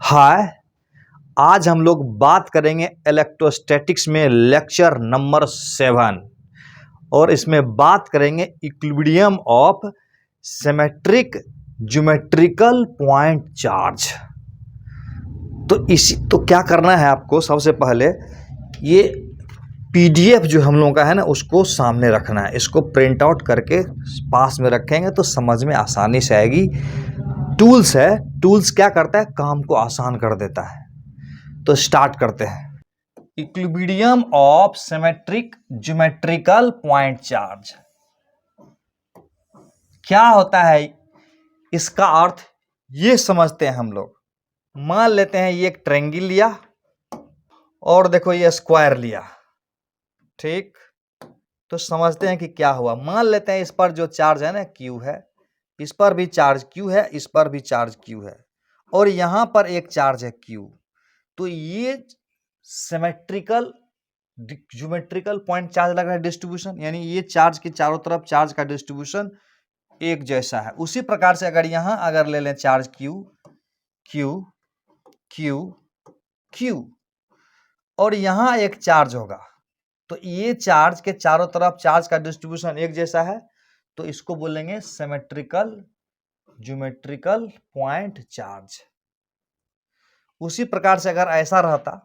हाय, आज हम लोग बात करेंगे इलेक्ट्रोस्टैटिक्स में लेक्चर नंबर 7 और इसमें बात करेंगे equilibrium of symmetric geometrical point charge. तो क्या करना है आपको, सबसे पहले ये पीडीएफ जो हम लोगों का है ना उसको सामने रखना है। इसको प्रिंट आउट करके पास में रखेंगे तो समझ में आसानी से आएगी। टूल्स है, टूल्स क्या करता है, काम को आसान कर देता है। तो स्टार्ट करते हैं। Equilibrium of symmetric geometrical point charge क्या होता है, इसका अर्थ ये समझते हैं हम लोग। मान लेते हैं ये एक ट्रायंगल लिया और देखो ये स्क्वायर लिया, ठीक। तो समझते हैं कि क्या हुआ। मान लेते हैं इस पर जो चार्ज है ना Q है, इस पर भी चार्ज Q है, इस पर भी चार्ज Q है और यहां पर एक चार्ज है Q। तो ये सिमेट्रिकल ज्योमेट्रिकल पॉइंट चार्ज लग रहा है डिस्ट्रीब्यूशन, यानी ये चार्ज के चारों तरफ चार्ज का डिस्ट्रीब्यूशन एक जैसा है। उसी प्रकार से अगर ले लें charge Q Q Q Q और यहां एक चार्ज होगा, तो ये चार्ज के चारों तरफ चार्ज का डिस्ट्रीब्यूशन एक जैसा है, तो इसको बोलेंगे सिमेट्रिकल ज्योमेट्रिकल पॉइंट चार्ज। उसी प्रकार से अगर ऐसा रहता,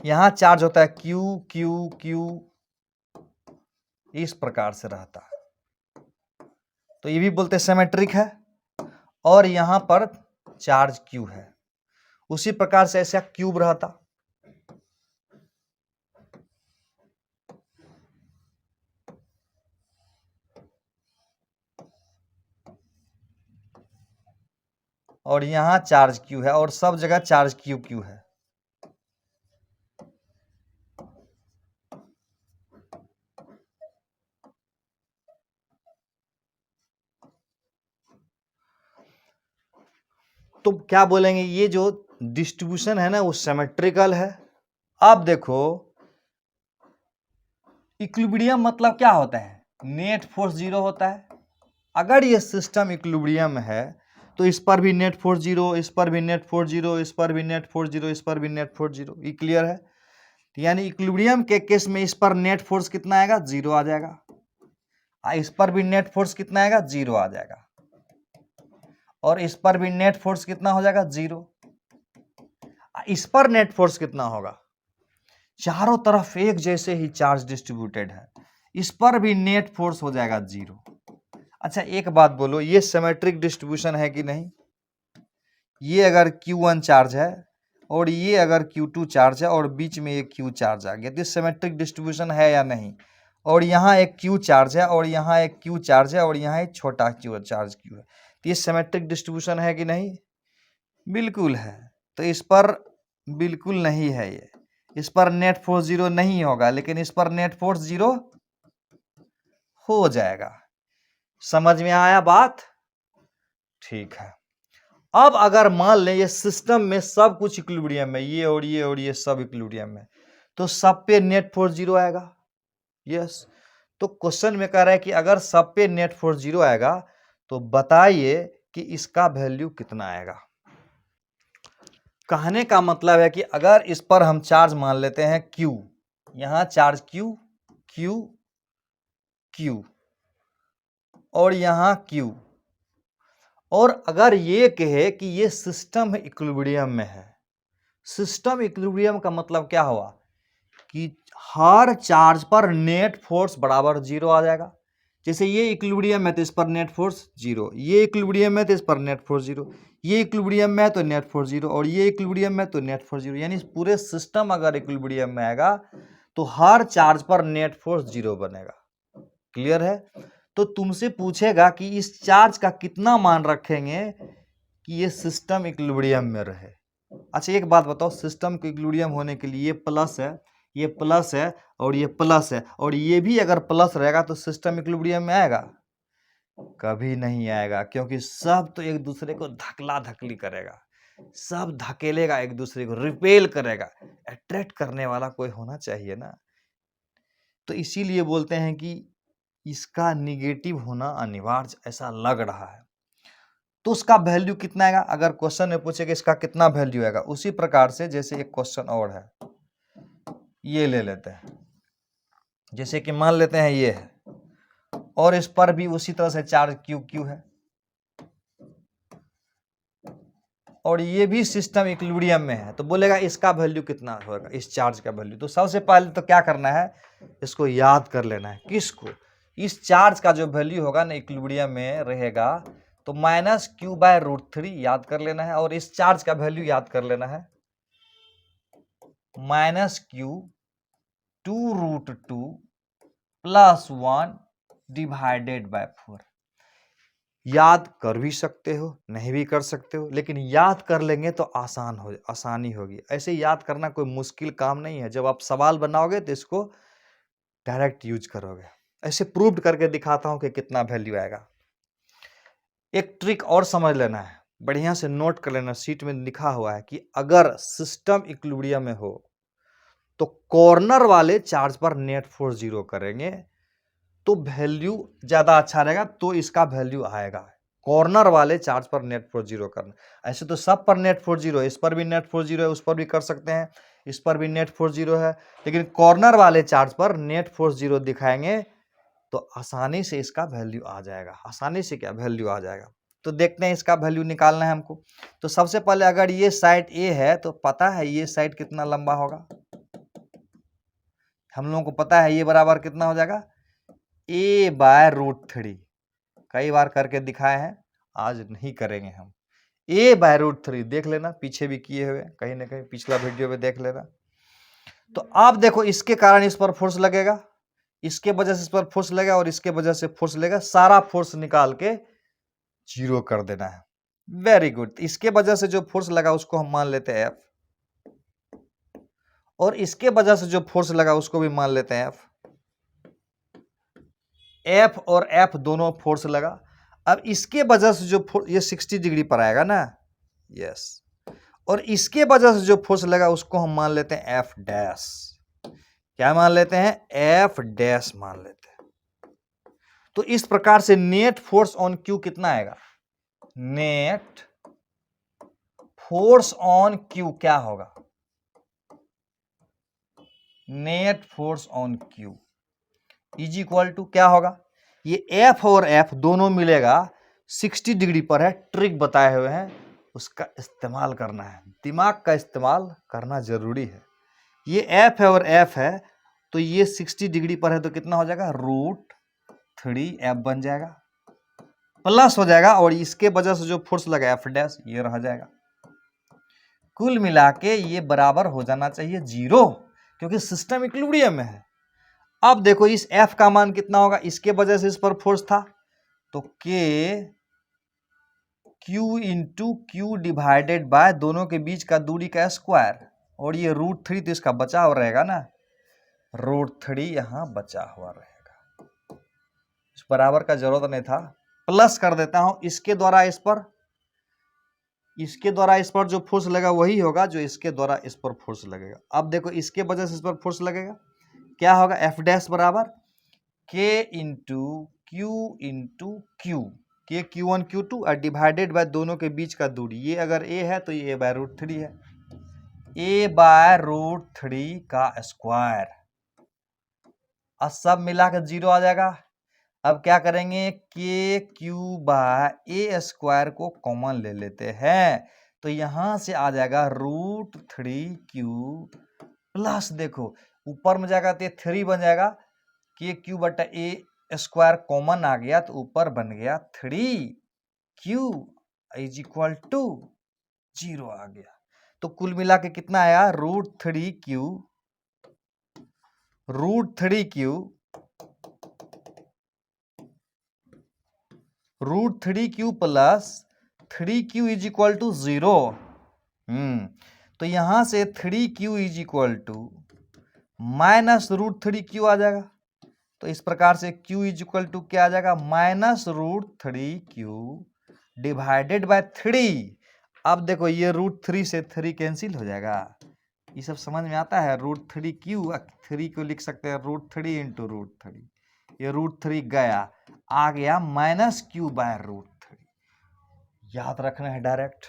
यहां चार्ज होता है Q Q Q, इस प्रकार से रहता है, तो ये भी बोलते सिमेट्रिक है। और यहां पर चार्ज Q है, उसी प्रकार से ऐसा क्यूब रहता, और यहां चार्ज Q है और सब जगह चार्ज Q Q है। तो क्या बोलेंगे, ये जो डिस्ट्रीब्यूशन है ना वो सिमेट्रिकल है। अब देखो इक्विलिब्रियम मतलब क्या होता है, नेट फोर्स जीरो होता है। अगर ये सिस्टम इक्विलिब्रियम है तो इस पर भी नेट फोर्स जीरो, इस पर भी नेट फोर्स जीरो, इस पर भी नेट फोर्स जीरो, इस पर भी नेट फोर्स जीरो। ये क्लियर है। यानी इक्विलिब्रियम के केस में इस पर नेट फोर्स कितना आएगा, जीरो आ जाएगा। इस पर भी नेट फोर्स कितना आएगा, जीरो आ जाएगा। और इस पर भी नेट फोर्स कितना हो जाएगा, जीरो। इस पर नेट फोर्स कितना होगा, चारों तरफ एक जैसे ही चार्ज डिस्ट्रीब्यूटेड है, इस पर भी नेट फोर्स हो जाएगा जीरो। अच्छा एक बात बोलो, ये सिमेट्रिक डिस्ट्रीब्यूशन है कि नहीं। ये अगर Q1 चार्ज है और ये अगर Q2 चार्ज है और बीच में एक Q चार्ज आ गया, तो सिमेट्रिक डिस्ट्रीब्यूशन है या नहीं। और यहाँ एक Q चार्ज है और यहाँ एक Q चार्ज है और यहाँ एक छोटा Q चार्ज Q है, तो ये सिमेट्रिक डिस्ट्रीब्यूशन है कि नहीं, बिल्कुल है। तो इस पर बिल्कुल नहीं है, ये इस पर नेट फोर्स जीरो नहीं होगा, लेकिन इस पर नेट फोर्स जीरो हो जाएगा। समझ में आया बात, ठीक है। अब अगर मान लें ये सिस्टम में सब कुछ इक्विलिब्रियम में, ये और ये और ये सब इक्विलिब्रियम में, तो सब पे नेट फोर्स जीरो आएगा। यस, तो क्वेश्चन में कह रहा है कि अगर सब पे नेट फोर्स जीरो आएगा तो बताइए कि इसका वैल्यू कितना आएगा। कहने का मतलब है कि अगर इस पर हम चार्ज मान लेते हैं Q, यहां चार्ज Q Q Q और यहां Q, और अगर ये कहे कि ये सिस्टम इक्विलिब्रियम में है। सिस्टम इक्विलिब्रियम का मतलब क्या हुआ कि हर चार्ज पर नेट फोर्स बराबर जीरो आ जाएगा। जैसे ये इक्विलिब्रियम है तो इस पर नेट फोर्स जीरो, ये इक्विलिब्रियम है तो इस पर नेट फोर्स जीरो, ये इक्विलिब्रियम में है तो नेट फोर्स जीरो, और ये इक्विलिब्रियम में तो नेट फोर्स जीरो। यानी पूरे सिस्टम अगर इक्विलिब्रियम में आएगा तो हर चार्ज पर नेट फोर्स जीरो बनेगा। क्लियर है। तो तुमसे पूछेगा कि इस चार्ज का कितना मान रखेंगे कि ये सिस्टम इक्विलिब्रियम में रहे। अच्छा एक बात बताओ, सिस्टम के इक्विलिब्रियम होने के लिए ये प्लस है, ये प्लस है और ये प्लस है, और ये भी अगर प्लस रहेगा तो सिस्टम इक्विलिब्रियम में आएगा, कभी नहीं आएगा। क्योंकि सब तो एक दूसरे को धकला धकली करेगा, सब धकेलेगा, एक दूसरे को रिपेल करेगा, अट्रैक्ट करने वाला कोई होना चाहिए ना। तो इसीलिए बोलते हैं कि इसका निगेटिव होना अनिवार्य ऐसा लग रहा है। तो उसका वैल्यू कितना आएगा? अगर क्वेश्चन में पूछे कि इसका कितना वैल्यू आएगा, उसी प्रकार से जैसे एक क्वेश्चन और है, ये ले लेते हैं। जैसे कि मान लेते हैं ये है और इस पर भी उसी तरह से चार्ज क्यू क्यू है और ये भी सिस्टम इक्विलिब्रियम में है, तो बोलेगा इसका वैल्यू कितना होगा, इस चार्ज का वैल्यू। तो सबसे पहले तो क्या करना है, इसको याद कर लेना है। किसको? इस चार्ज का जो वैल्यू होगा ना इक्विलिब्रियम में रहेगा, तो -q/√3 याद कर लेना है और इस चार्ज का वैल्यू याद कर लेना है -q/2√2 + 1 / 4। याद कर भी सकते हो, नहीं भी कर सकते हो, लेकिन याद कर लेंगे तो आसानी होगी। ऐसे याद करना कोई मुश्किल काम नहीं है। जब आप सवाल बनाओगे तो इसको डायरेक्ट यूज करोगे। ऐसे प्रूव्ड करके दिखाता हूं कि कितना वैल्यू आएगा। एक ट्रिक और समझ लेना है, बढ़िया से नोट कर लेना, शीट में लिखा हुआ है कि अगर सिस्टम इक्विलिब्रियम में हो तो कॉर्नर वाले चार्ज पर नेट फोर्स 0 करेंगे तो वैल्यू ज्यादा अच्छा रहेगा, तो इसका वैल्यू आएगा। कॉर्नर वाले चार्ज पर नेट फोर्स 0 करना। ऐसे तो सब पर नेट फोर्स 0 है, इस पर भी नेट फोर्स 0 है, उस पर भी कर सकते हैं, इस पर भी नेट फोर्स 0 है, लेकिन कॉर्नर वाले चार्ज पर नेट फोर्स 0 दिखाएंगे तो आसानी से इसका वैल्यू आ जाएगा। आसानी से क्या वैल्यू आ जाएगा, तो देखते हैं इसका वैल्यू निकालना है हमको। तो सबसे पहले अगर ये साइड ए है तो पता है ये साइड कितना लंबा होगा, हम लोगों को पता है ये बराबर कितना हो जाएगा a/√3। कई बार करके दिखाए हैं, आज नहीं करेंगे हम। a/√3 देख लेना, पीछे भी किए हुए कहीं ना कहीं पिछला वीडियो में देख लेना। तो आप देखो इसके कारण इस पर फोर्स लगेगा, इसके वजह से इस पर फोर्स लगेगा और इसके वजह से फोर्स लगेगा, सारा फोर्स निकाल के 0 कर देना है। Very good. इसके वजह से जो फोर्स लगा उसको हम मान लेते हैं F, और इसके वजह से जो फोर्स लगा उसको भी मान लेते हैं F। F और F दोनों फोर्स लगा। अब इसके वजह से जो फोर्स, ये 60 डिग्री पर आएगा ना, यस, और इसके वजह से जो फोर्स लगा उसको हम मान लेते हैं F डैश। क्या मान लेते हैं? F डैश मान लेते हैं। तो इस प्रकार से नेट फोर्स ऑन Q कितना आएगा? नेट फोर्स ऑन Q क्या होगा? Net force on Q is equal to क्या होगा? ये F और F दोनों मिलेगा, 60 डिग्री पर है, ट्रिक बताए हुए हैं, उसका इस्तेमाल करना है, दिमाग का इस्तेमाल करना जरूरी है। ये F है और F है, तो ये 60 डिग्री पर है तो कितना हो जाएगा? √3F बन जाएगा, प्लस हो जाएगा, और इसके वजह से जो फोर्स लगा F डैश ये रह जाएगा। कुल मिला के ये बराबर हो जाना चाहिए 0, क्योंकि सिस्टम इक्विलिब्रियम में है। अब देखो इस F का मान कितना होगा, इसके वजह से इस पर फोर्स था, तो K Q into Q divided by दोनों के बीच का दूरी का स्क्वायर, और ये √3 तो इसका बचा हुआ रहेगा ना, √3 यहां बचा हुआ रहेगा, इस बराबर का जरूरत नहीं था, प्लस कर देता हूं, इसके द्वारा इस पर, इसके द्वारा इस पर जो फोर्स लगा वही होगा जो इसके द्वारा इस पर फोर्स लगेगा। अब देखो इसके वजह से इस पर फोर्स लगेगा, क्या होगा? F डैश बराबर K इंटू Q के Q1 Q2 और डिवाइडेड बाय दोनों के बीच का दूरी, ये अगर A है तो ये a/√3 है, a/√3 का स्क्वायर, अब सब मिलाकर 0 आ जाएगा। अब क्या करेंगे, KQ/a² को कॉमन ले लेते हैं, तो यहां से आ जाएगा √3Q प्लस, देखो ऊपर में जाएगा तो ये 3 बन जाएगा, KQ/a² कॉमन आ गया तो ऊपर बन गया 3Q इज इक्वल टू 0 आ गया। तो कुल मिला के कितना आया? √3Q plus 3Q is equal to 0। तो यहां से 3Q is equal to minus √3Q आ जाएगा, तो इस प्रकार से Q इज इक्वल टू क्या आ जाएगा? -√3Q divided by 3। अब देखो ये √3 से 3 कैंसिल हो जाएगा, ये सब समझ में आता है। √3 3 को लिख सकते हैं √3 इंटू √3, ये √3 गया, आ गया -q/√3। याद रखना है डायरेक्ट,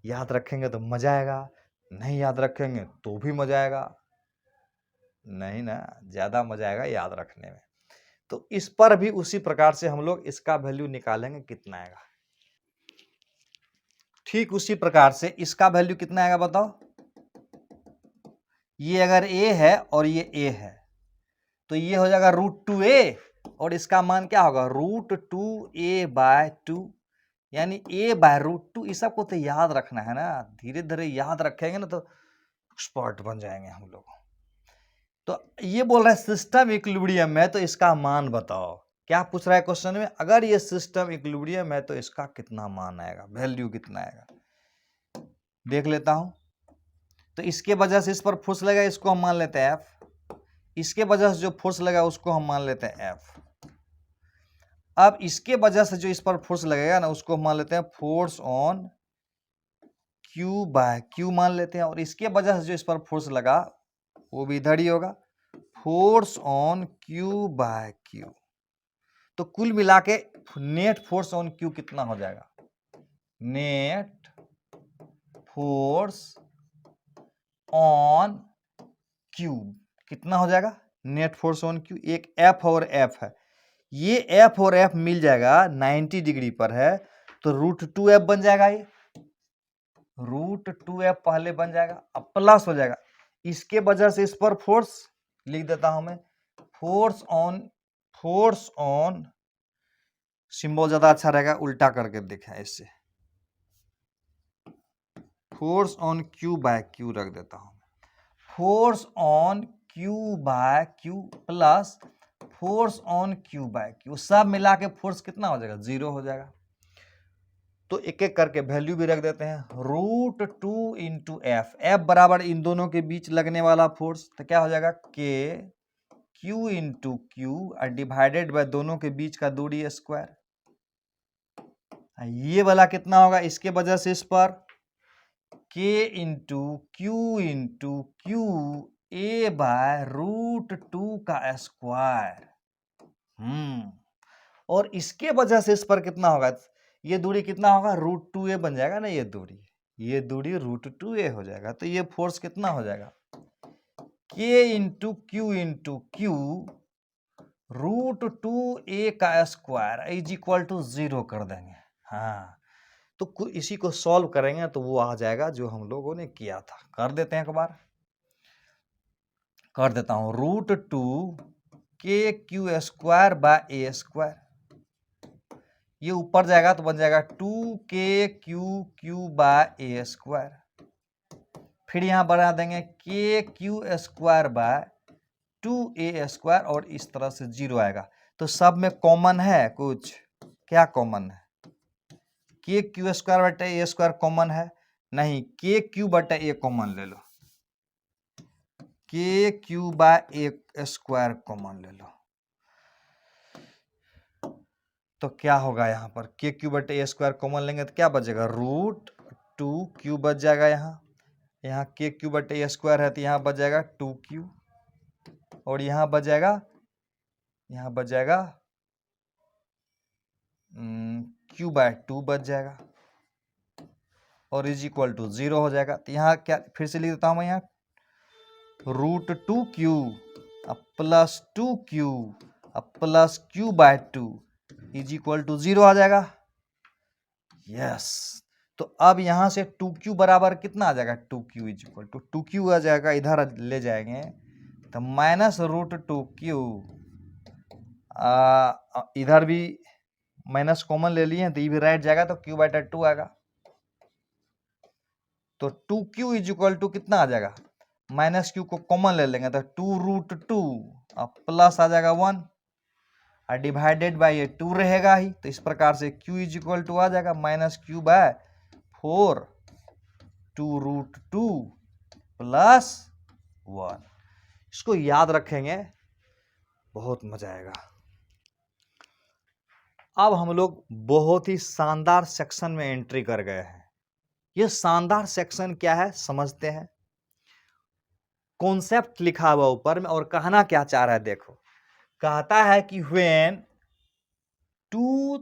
याद रखेंगे तो मजा आएगा, नहीं याद रखेंगे तो भी मजा आएगा, नहीं ना, ज्यादा मजा आएगा याद रखने में। तो इस पर भी उसी प्रकार से हम लोग इसका वैल्यू निकालेंगे, कितना आएगा। ठीक उसी प्रकार से इसका वैल्यू कितना आएगा बताओ। ये अगर a है और ये a है तो ये हो जाएगा √2a, और इसका मान क्या होगा √2a/2, यानी a/√2। इस सबको तो याद रखना है ना, धीरे धीरे याद रखेंगे ना तो एक्सपर्ट बन जाएंगे हम लोग। तो ये बोल रहा है सिस्टम इक्विलिब्रियम है तो इसका मान बताओ। क्या पूछ रहा है क्वेश्चन में, अगर ये सिस्टम इक्विलिब्रियम है तो इसका कितना मान आएगा, वैल्यू कितना आएगा। देख लेता हूं। तो इसके वजह से इस पर फोर्स लगा, इसको हम मान लेते हैं F। इसके वजह से जो फोर्स लगा उसको हम मान लेते हैं F। अब इसके वजह से जो इस पर फोर्स लगेगा ना उसको हम मान लेते हैं फोर्स ऑन Q/Q मान लेते हैं, और इसके वजह से जो इस पर फोर्स लगा वो भी इधर ही होगा, फोर्स ऑन Q/Q। तो कुल मिला के नेट फोर्स ऑन Q कितना हो जाएगा, नेट फोर्स ऑन Q कितना हो जाएगा, नेट फोर्स ऑन Q। एक F और F है, ये F और F मिल जाएगा 90 डिग्री पर है तो √2F बन जाएगा, ये √2F पहले बन जाएगा, अब प्लस हो जाएगा, इसके वजह से इस पर फोर्स लिख देता हूं मैं, फोर्स ऑन सिंबल ज्यादा अच्छा रहेगा, उल्टा करके देखा इससे, फोर्स ऑन Q/Q रख देता हूं, force on Q/Q plus force on Q/Q, सब मिला के फोर्स कितना हो जाएगा, 0 हो जाएगा। तो एक एक करके वैल्यू भी रख देते हैं, √2 इंटू F, F बराबर इन दोनों के बीच लगने वाला फोर्स, तो क्या हो जाएगा K Q इंटू Q और डिवाइडेड बाय दोनों के बीच का दूरी स्क्वायर। ये वाला कितना होगा, इसके वजह से इस पर K इंटू Q A/√2 का स्क्वायर। और इसके वजह से इस पर कितना होगा, ये दूरी कितना होगा, √2a बन जाएगा ना, ये दूरी √2a हो जाएगा। तो ये फोर्स कितना हो जाएगा, K इंटू Q √2a का स्क्वायर इज इक्वल टू 0 कर देंगे। हाँ, तो इसी को सॉल्व करेंगे तो वो आ जाएगा जो हम लोगों ने किया था। कर देते हैं, एक बार कर देता हूं, √2kq²/a², ये ऊपर जाएगा तो बन जाएगा 2kq/a²। फिर यहां बढ़ा देंगे kq²/2a² और इस तरह से 0 आएगा। तो सब में कॉमन है कुछ, क्या कॉमन है, kq²/a² कॉमन है नहीं, kq/a कॉमन ले लो, kq/a² कॉमन ले लो। तो क्या होगा यहाँ पर, kq/a² कॉमन लेंगे तो क्या बचेगा, √2q बच जाएगा। यहाँ kq/a² है तो यहाँ बच जाएगा 2q, और यहाँ बच जाएगा q/2 बच जाएगा, और इज इक्वल टू 0 हो जाएगा। तो यहाँ क्या, फिर से लिख देता हूँ मैं, यहाँ √2q plus 2q plus q/2 is equal to 0 आ जाएगा। यस, तो अब यहां से 2q बराबर कितना आ जाएगा, 2q is equal to 2q आ जाएगा, इधर ले जाएंगे तो -√2q, इधर भी माइनस कॉमन ले लिए तो ये भी राइट जाएगा तो q/2 आएगा। तो 2q इज इक्वल टू कितना आ जाएगा, -q को कॉमन ले लेंगे तो 2√2 प्लस आ जाएगा 1 और डिवाइडेड बाय ये 2 रहेगा ही। तो इस प्रकार से q इज इक्वल टू आ जाएगा -q/4 2√2 प्लस 1। इसको याद रखेंगे, बहुत मजा आएगा। अब हम लोग बहुत ही शानदार सेक्शन में एंट्री कर गए हैं। ये शानदार सेक्शन क्या है समझते हैं। कॉन्सेप्ट लिखा हुआ ऊपर में और कहना क्या चाह रहा है देखो, कहता है कि when two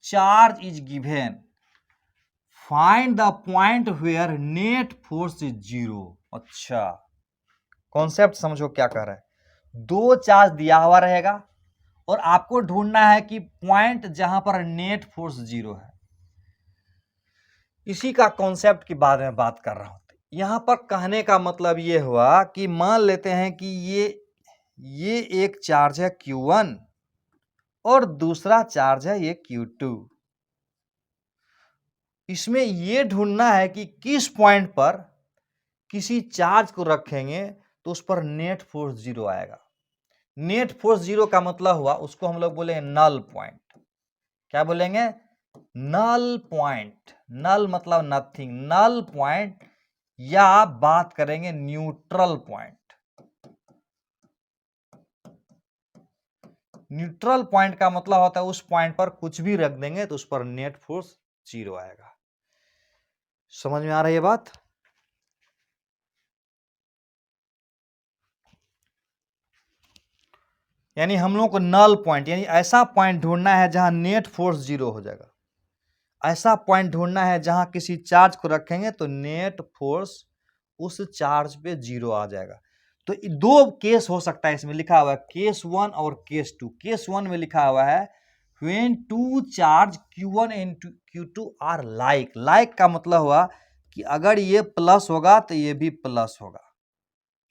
charge is given find the point where net force is zero. अच्छा, कॉन्सेप्ट समझो क्या कह रहा है, दो चार्ज दिया हुआ रहेगा और आपको ढूंढना है कि पॉइंट जहां पर नेट फोर्स जीरो है। इसी का कॉन्सेप्ट की बात में बात कर रहा हूं। यहां पर कहने का मतलब ये हुआ कि मान लेते हैं कि ये एक चार्ज है Q1 और दूसरा चार्ज है ये Q2। इसमें ये ढूंढना है कि किस पॉइंट पर किसी चार्ज को रखेंगे तो उस पर नेट फोर्स जीरो आएगा। नेट फोर्स जीरो का मतलब हुआ, उसको हम लोग बोलेंगे नल पॉइंट। क्या बोलेंगे? Null point. नल मतलब नथिंग, नल पॉइंट, या बात करेंगे न्यूट्रल पॉइंट। न्यूट्रल पॉइंट का मतलब होता है उस पॉइंट पर कुछ भी रख देंगे तो उस पर नेट फोर्स जीरो आएगा। समझ में आ रही है बात? यानी हम लोग को नल पॉइंट यानी ऐसा पॉइंट ढूंढना है जहां नेट फोर्स जीरो हो जाएगा। ऐसा पॉइंट ढूंढना है जहां किसी चार्ज को रखेंगे तो नेट फोर्स उस चार्ज पे जीरो आ जाएगा। तो दो केस हो सकता है, इसमें लिखा हुआ है केस 1 और केस 2। केस 1 में लिखा हुआ है when two charge Q1 and Q2 are like. Like का मतलब हुआ कि अगर ये प्लस होगा तो ये भी प्लस होगा।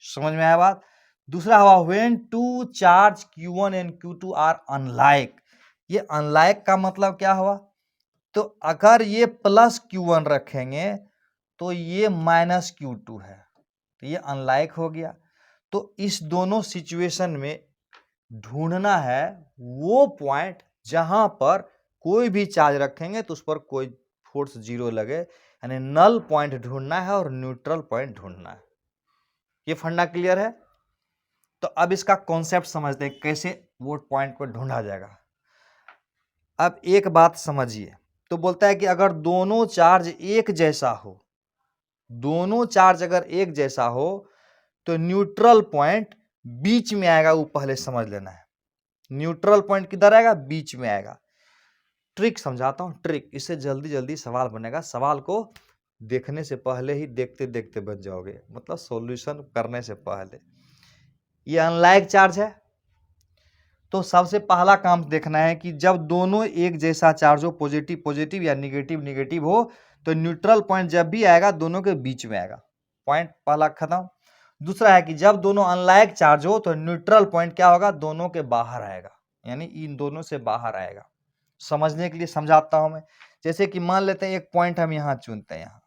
समझ में आया बात? दूसरा हुआ when two charge Q1 and Q2 are unlike. ये अनलाइक का मतलब क्या हुआ? तो अगर ये प्लस Q1 रखेंगे तो ये माइनस Q2 है, तो ये अनलाइक हो गया। तो इस दोनों सिचुएशन में ढूंढना है वो पॉइंट जहां पर कोई भी चार्ज रखेंगे तो उस पर कोई फोर्स जीरो लगे, यानी नल पॉइंट ढूंढना है और न्यूट्रल पॉइंट ढूंढना है। ये फंडा क्लियर है? तो अब इसका कॉन्सेप्ट समझते हैं कैसे वो पॉइंट को ढूंढा जाएगा। अब एक बात समझिए, तो बोलता है कि अगर दोनों चार्ज एक जैसा हो, दोनों चार्ज अगर एक जैसा हो तो न्यूट्रल पॉइंट बीच में आएगा, वो पहले समझ लेना है। न्यूट्रल पॉइंट किधर आएगा? बीच में आएगा। ट्रिक समझाता हूं, ट्रिक, इससे जल्दी जल्दी सवाल बनेगा। सवाल को देखने से पहले ही देखते देखते बच जाओगे, मतलब सॉल्यूशन करने से पहले। ये अनलाइक चार्ज है, तो सबसे पहला काम देखना है कि जब दोनों एक जैसा चार्ज हो, पॉजिटिव पॉजिटिव या निगेटिव निगेटिव हो, तो न्यूट्रल पॉइंट जब भी आएगा दोनों के बीच में आएगा। पॉइंट पहला खत्म। दूसरा है कि जब दोनों अनलाइक चार्ज हो तो न्यूट्रल पॉइंट क्या होगा? दोनों के बाहर आएगा, यानी इन दोनों से बाहर आएगा। समझने के लिए समझाता हूं मैं। जैसे कि मान लेते हैं एक पॉइंट हम यहां चुनते हैं, यहां,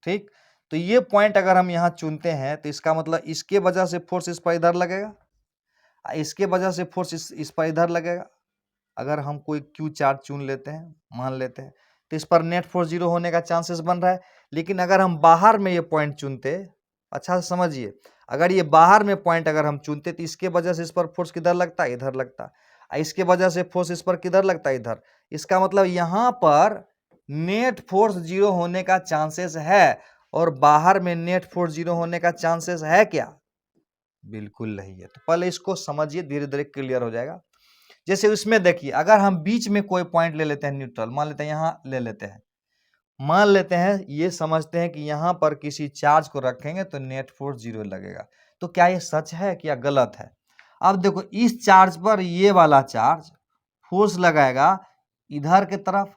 ठीक, तो ये पॉइंट अगर हम यहां चुनते हैं तो इसका मतलब इसके वजह से फोर्स इस पर इधर लगेगा, इसके वजह से फोर्स इस पर इधर लगेगा। अगर हम कोई क्यू चार्ज चुन लेते हैं, मान लेते हैं, तो इस पर नेट फोर्स जीरो होने का चांसेस बन रहा है। लेकिन अगर हम बाहर में ये पॉइंट चुनते, अच्छा से समझिए, अगर ये बाहर में पॉइंट अगर हम चुनते तो इसके वजह से इस पर फोर्स किधर लगता है? इधर लगता। इसके वजह से फोर्स इस पर किधर लगता है? इधर। इसका मतलब यहाँ पर नेट फोर्स जीरो होने का चांसेस है, और बाहर में नेट फोर्स जीरो होने का चांसेस है क्या? बिल्कुल नहीं है। तो पहले इसको समझिए, धीरे धीरे क्लियर हो जाएगा। जैसे उसमें देखिए, अगर हम बीच में कोई पॉइंट ले लेते हैं न्यूट्रल, मान लेते हैं यहाँ ले लेते हैं, मान लेते हैं ये समझते हैं कि यहाँ पर किसी चार्ज को रखेंगे तो नेट फोर्स जीरो लगेगा। तो क्या ये सच है क्या गलत है? अब देखो, इस चार्ज पर ये वाला चार्ज फोर्स लगाएगा इधर के तरफ,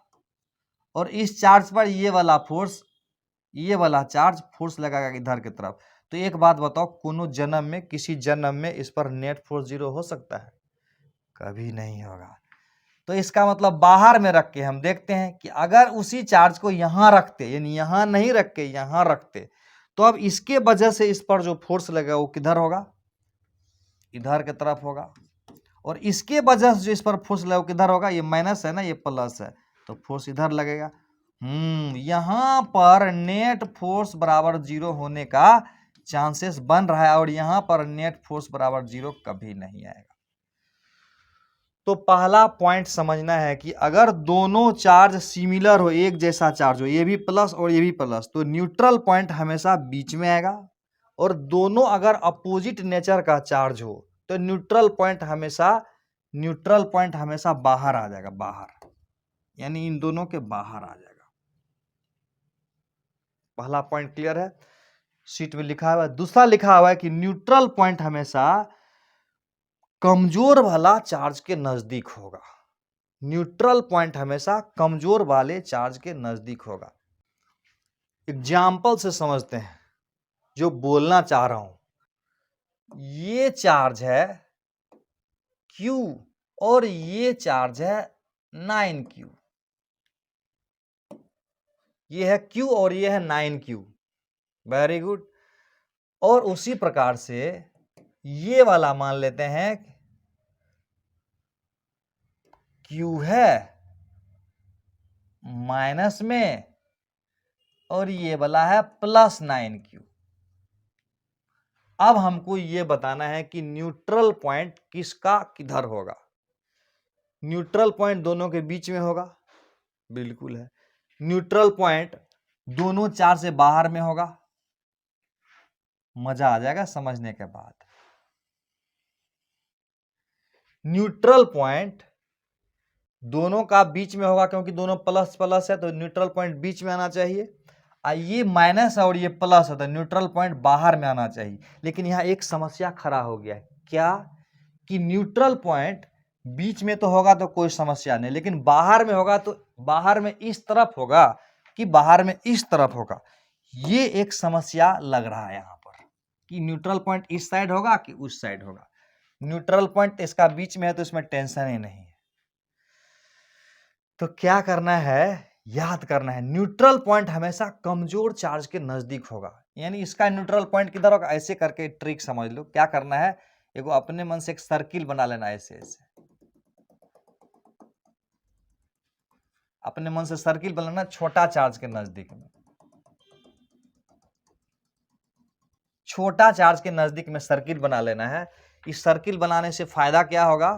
और इस चार्ज पर ये वाला फोर्स, ये वाला चार्ज फोर्स लगाएगा इधर की तरफ। तो एक बात बताओ, कोनो जन्म में, किसी जन्म में इस पर नेट फोर्स जीरो हो सकता है? कभी नहीं होगा। तो इसका मतलब बाहर में रख के हम देखते हैं कि अगर उसी चार्ज को यहां रखते, यानी यहां नहीं रख के यहां रखते, तो अब इसके वजह से इस पर जो फोर्स लगेगा वो किधर होगा? इधर की तरफ होगा। और इसके वजह से जो इस पर फोर्स लगेगा वो किधर होगा? ये माइनस है ना, ये प्लस है, तो फोर्स इधर लगेगा। यहां पर नेट फोर्स बराबर जीरो होने का चांसेस बन रहा है, और यहां पर नेट फोर्स बराबर जीरो कभी नहीं आएगा। तो पहला पॉइंट समझना है कि अगर दोनों चार्ज सिमिलर हो, एक जैसा चार्ज हो, ये भी प्लस और ये भी प्लस, तो न्यूट्रल पॉइंट हमेशा बीच में आएगा और दोनों अगर अपोजिट नेचर का चार्ज हो तो न्यूट्रल पॉइंट हमेशा बाहर आ जाएगा, बाहर, यानी इन दोनों के बाहर आ जाएगा। पहला पॉइंट क्लियर है, शीट में लिखा हुआ है। दूसरा लिखा हुआ है कि न्यूट्रल पॉइंट हमेशा कमजोर वाला चार्ज के नजदीक होगा। न्यूट्रल पॉइंट हमेशा कमजोर वाले चार्ज के नजदीक होगा। एग्जाम्पल से समझते हैं जो बोलना चाह रहा हूं। ये चार्ज है Q और ये चार्ज है 9Q। ये है Q और ये है 9Q। Very good. और उसी प्रकार से ये वाला मान लेते हैं Q है माइनस में और ये वाला है प्लस 9Q। अब हमको ये बताना है कि न्यूट्रल पॉइंट किसका किधर होगा। न्यूट्रल पॉइंट दोनों के बीच में होगा, बिल्कुल है। न्यूट्रल पॉइंट दोनों चार्ज से बाहर में होगा। मजा आ जाएगा समझने के बाद। न्यूट्रल पॉइंट दोनों का बीच में होगा, क्योंकि दोनों प्लस प्लस है तो न्यूट्रल पॉइंट बीच में आना चाहिए। ये माइनस है और ये प्लस है तो न्यूट्रल पॉइंट बाहर में आना चाहिए। लेकिन यहां एक समस्या खड़ा हो गया है, क्या कि न्यूट्रल पॉइंट बीच में तो होगा तो कोई समस्या नहीं, लेकिन बाहर में होगा तो बाहर में इस तरफ होगा कि बाहर में इस तरफ होगा। ये एक समस्या लग रहा है यहां पर कि न्यूट्रल पॉइंट इस साइड होगा कि उस साइड होगा। न्यूट्रल पॉइंट इसका बीच में है तो इसमें टेंशन ही नहीं है। तो क्या करना है, याद करना है, न्यूट्रल पॉइंट हमेशा कमजोर चार्ज के नजदीक होगा। यानी इसका न्यूट्रल पॉइंट किधर होगा, ऐसे करके ट्रिक समझ लो। क्या करना है, एगो अपने मन से एक सर्किल बना लेना, ऐसे ऐसे अपने मन से सर्किल बनाना छोटा चार्ज के नजदीक में। छोटा चार्ज के नजदीक में सर्किल बना लेना है। इस सर्किल बनाने से फायदा क्या होगा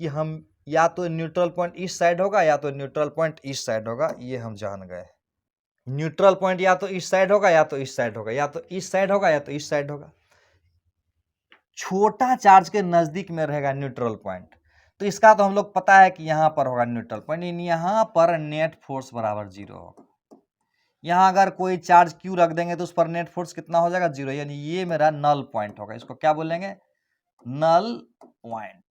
कि हम या तो न्यूट्रल पॉइंट इस साइड होगा या तो न्यूट्रल पॉइंट इस साइड होगा, ये हम जान गए। न्यूट्रल पॉइंट या तो इस साइड होगा या तो इस साइड होगा, या तो इस साइड होगा या तो इस साइड होगा। छोटा चार्ज के नजदीक में रहेगा न्यूट्रल पॉइंट, तो इसका तो हम लोग पता है कि यहां पर होगा न्यूट्रल पॉइंट। यहां पर नेट फोर्स बराबर 0 होगा। यहां अगर कोई चार्ज Q रख देंगे तो उस पर नेट फोर्स कितना हो जाएगा, 0। यानी ये मेरा नल पॉइंट होगा। इसको क्या बोलेंगे, नल पॉइंट।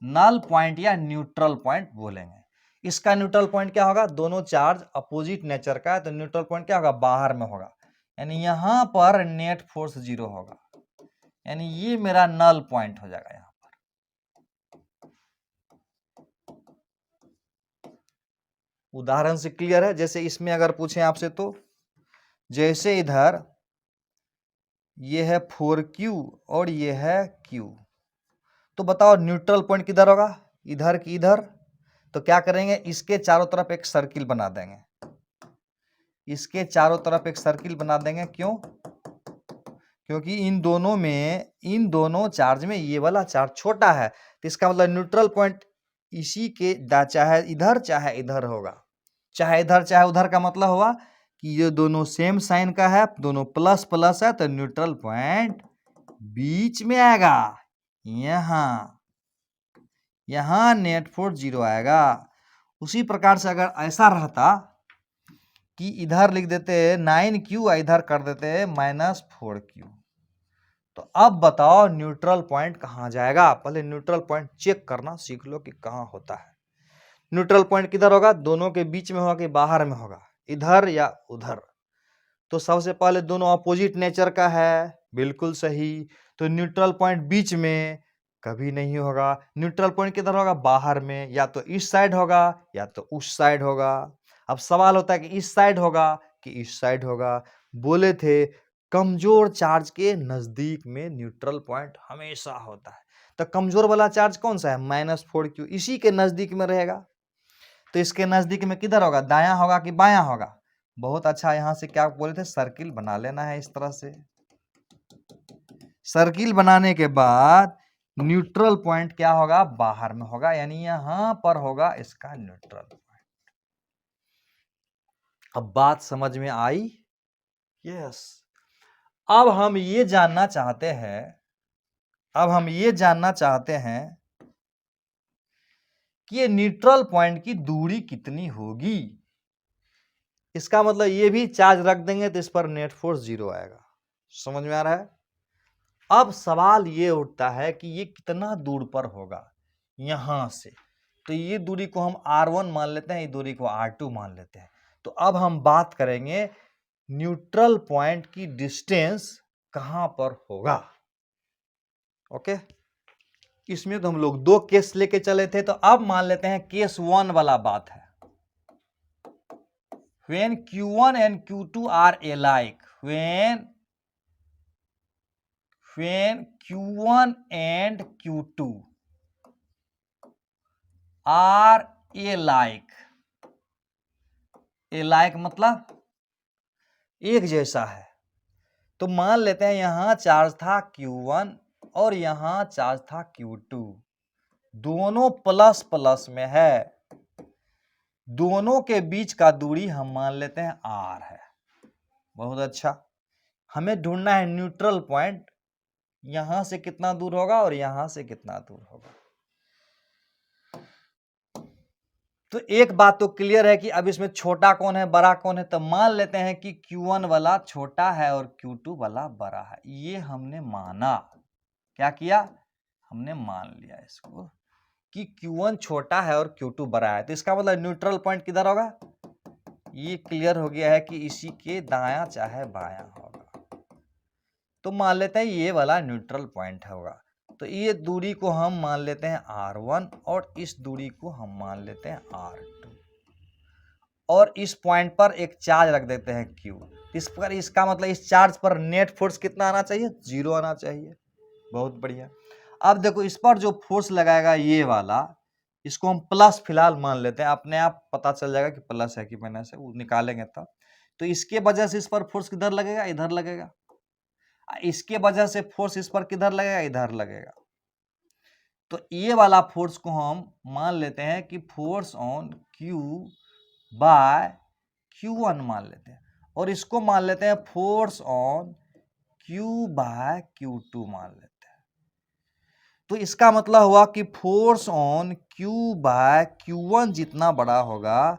नल पॉइंट या न्यूट्रल पॉइंट बोलेंगे। इसका न्यूट्रल पॉइंट क्या होगा, दोनों चार्ज अपोजिट नेचर का है तो न्यूट्रल पॉइंट क्या होगा, बाहर में होगा। यानी यहां पर नेट फोर्स 0 होगा। यानी ये मेरा नल पॉइंट हो जाएगा। यहां पर उदाहरण से क्लियर है। जैसे इसमें अगर पूछें आपसे तो जैसे इधर ये है 4Q और ये है Q, तो बताओ न्यूट्रल पॉइंट किधर होगा, इधर की इधर। तो क्या करेंगे, इसके चारों तरफ एक सर्किल बना देंगे। इसके चारों तरफ एक सर्किल बना देंगे। क्यों, क्योंकि इन दोनों चार्ज में ये वाला चार्ज छोटा है, तो इसका मतलब न्यूट्रल पॉइंट इसी के चाहे इधर होगा। चाहे इधर चाहे उधर का मतलब हुआ कि ये दोनों सेम साइन का है, दोनों प्लस प्लस है, तो न्यूट्रल पॉइंट बीच में आएगा। यहां नेट फोर्स 0 आएगा। उसी प्रकार से अगर ऐसा रहता कि इधर लिख देते 9Q, इधर कर देते -4Q, तो अब बताओ न्यूट्रल पॉइंट कहां जाएगा। पहले न्यूट्रल पॉइंट चेक करना सीख लो कि कहां होता है। न्यूट्रल पॉइंट किधर होगा, दोनों के बीच में होगा कि बाहर में होगा, इधर या उधर। तो सबसे पहले दोनों अपोजिट नेचर का है, बिल्कुल सही। तो न्यूट्रल पॉइंट बीच में कभी नहीं होगा। न्यूट्रल पॉइंट किधर होगा, बाहर में, या तो इस साइड होगा या तो उस साइड होगा। अब सवाल होता है कि इस साइड होगा कि इस साइड होगा। बोले थे कमजोर चार्ज के नजदीक में न्यूट्रल पॉइंट हमेशा होता है। तो कमजोर वाला चार्ज कौन सा है, -4Q, इसी के नजदीक में रहेगा। तो इसके नजदीक में किधर होगा, दायां होगा कि बायां होगा। बहुत अच्छा, यहां से क्या बोले थे, सर्किल बना लेना है। इस तरह से सर्किल बनाने के बाद न्यूट्रल पॉइंट क्या होगा, बाहर में होगा। यानी यहां पर होगा इसका न्यूट्रल पॉइंट। अब बात समझ में आई, यस। अब हम ये जानना चाहते हैं कि ये न्यूट्रल पॉइंट की दूरी कितनी होगी। इसका मतलब ये भी चार्ज रख देंगे तो इस पर नेट फोर्स 0 आएगा। समझ में आ रहा है? अब सवाल ये उठता है कि ये कितना दूर पर होगा यहां से। तो ये दूरी को हम r1 मान लेते हैं, ये दूरी को r2 मान लेते हैं। तो अब हम बात करेंगे न्यूट्रल पॉइंट की डिस्टेंस कहां पर होगा। ओके, इसमें तो हम लोग 2 केस लेके चले थे, तो अब मान लेते हैं केस 1 वाला बात है। when q1 and q2 are alike, when q1 and q2 are alike मतलब एक जैसा है, तो मान लेते हैं यहां चार्ज था q1 और यहां चार्ज था q2, दोनों प्लस प्लस में है, दोनों के बीच का दूरी हम मान लेते हैं r है। बहुत अच्छा, हमें ढूंढना है न्यूट्रल पॉइंट, यहां से कितना दूर होगा और यहां से कितना दूर होगा। तो एक बात तो क्लियर है कि अब इसमें छोटा कौन है बड़ा कौन है, तो मान लेते हैं कि Q1 वाला छोटा है और Q2 वाला बड़ा है। ये हमने माना, क्या किया, हमने मान लिया इसको कि Q1 छोटा है और Q2 बड़ा है। तो इसका मतलब न्यूट्रल पॉइंट किधर होगा, ये क्लियर हो गया है कि इसी के दायां चाहे बायां होगा। तो मान लेते हैं ये वाला न्यूट्रल पॉइंट होगा। तो ये दूरी को हम मान लेते हैं r1 और इस दूरी को हम मान लेते हैं r2 और इस पॉइंट पर एक चार्ज रख देते हैं q। इस पर, इसका मतलब इस चार्ज पर नेट फोर्स कितना आना चाहिए, 0 आना चाहिए। बहुत बढ़िया। अब देखो इस पर जो फोर्स लगाएगा ये वाला, इसको हम प्लस फिलहाल मान लेते हैं, अपने आप पता चल जाएगा कि प्लस है कि माइनस है, वो निकालेंगे तब। तो इसके वजह से इस पर फोर्स किधर लगेगा, इधर लगेगा। इसके वजह से फोर्स इस पर किधर लगेगा, इधर लगेगा। तो ये वाला फोर्स को हम मान लेते हैं कि force on Q bye Q1 मान लेते हैं, और इसको मान लेते हैं force on Q by Q2 मान लेते हैं। तो इसका मतलब हुआ कि force on Q bye Q1 जितना बड़ा होगा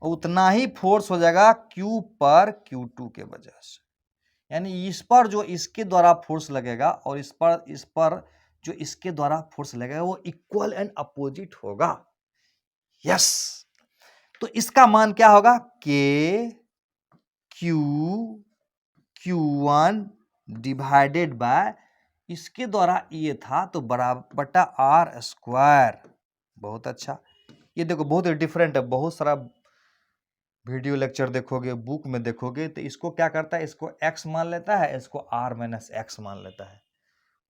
उतना ही फोर्स हो जाएगा Q पर Q2 के वजह से। यानी इस पर जो इसके द्वारा फोर्स लगेगा और इस पर जो इसके द्वारा फोर्स लगेगा वो इक्वल एंड अपोजिट होगा। यस, तो इसका मान क्या होगा, K Q1 डिवाइडेड बाय, इसके द्वारा ये था तो बराबर बटा R स्क्वायर। बहुत अच्छा, ये देखो बहुत डिफरेंट है, बहुत सारा वीडियो लेक्चर देखोगे, बुक में देखोगे तो इसको क्या करता है, इसको x मान लेता है, इसको r माइनस एक्स मान लेता है।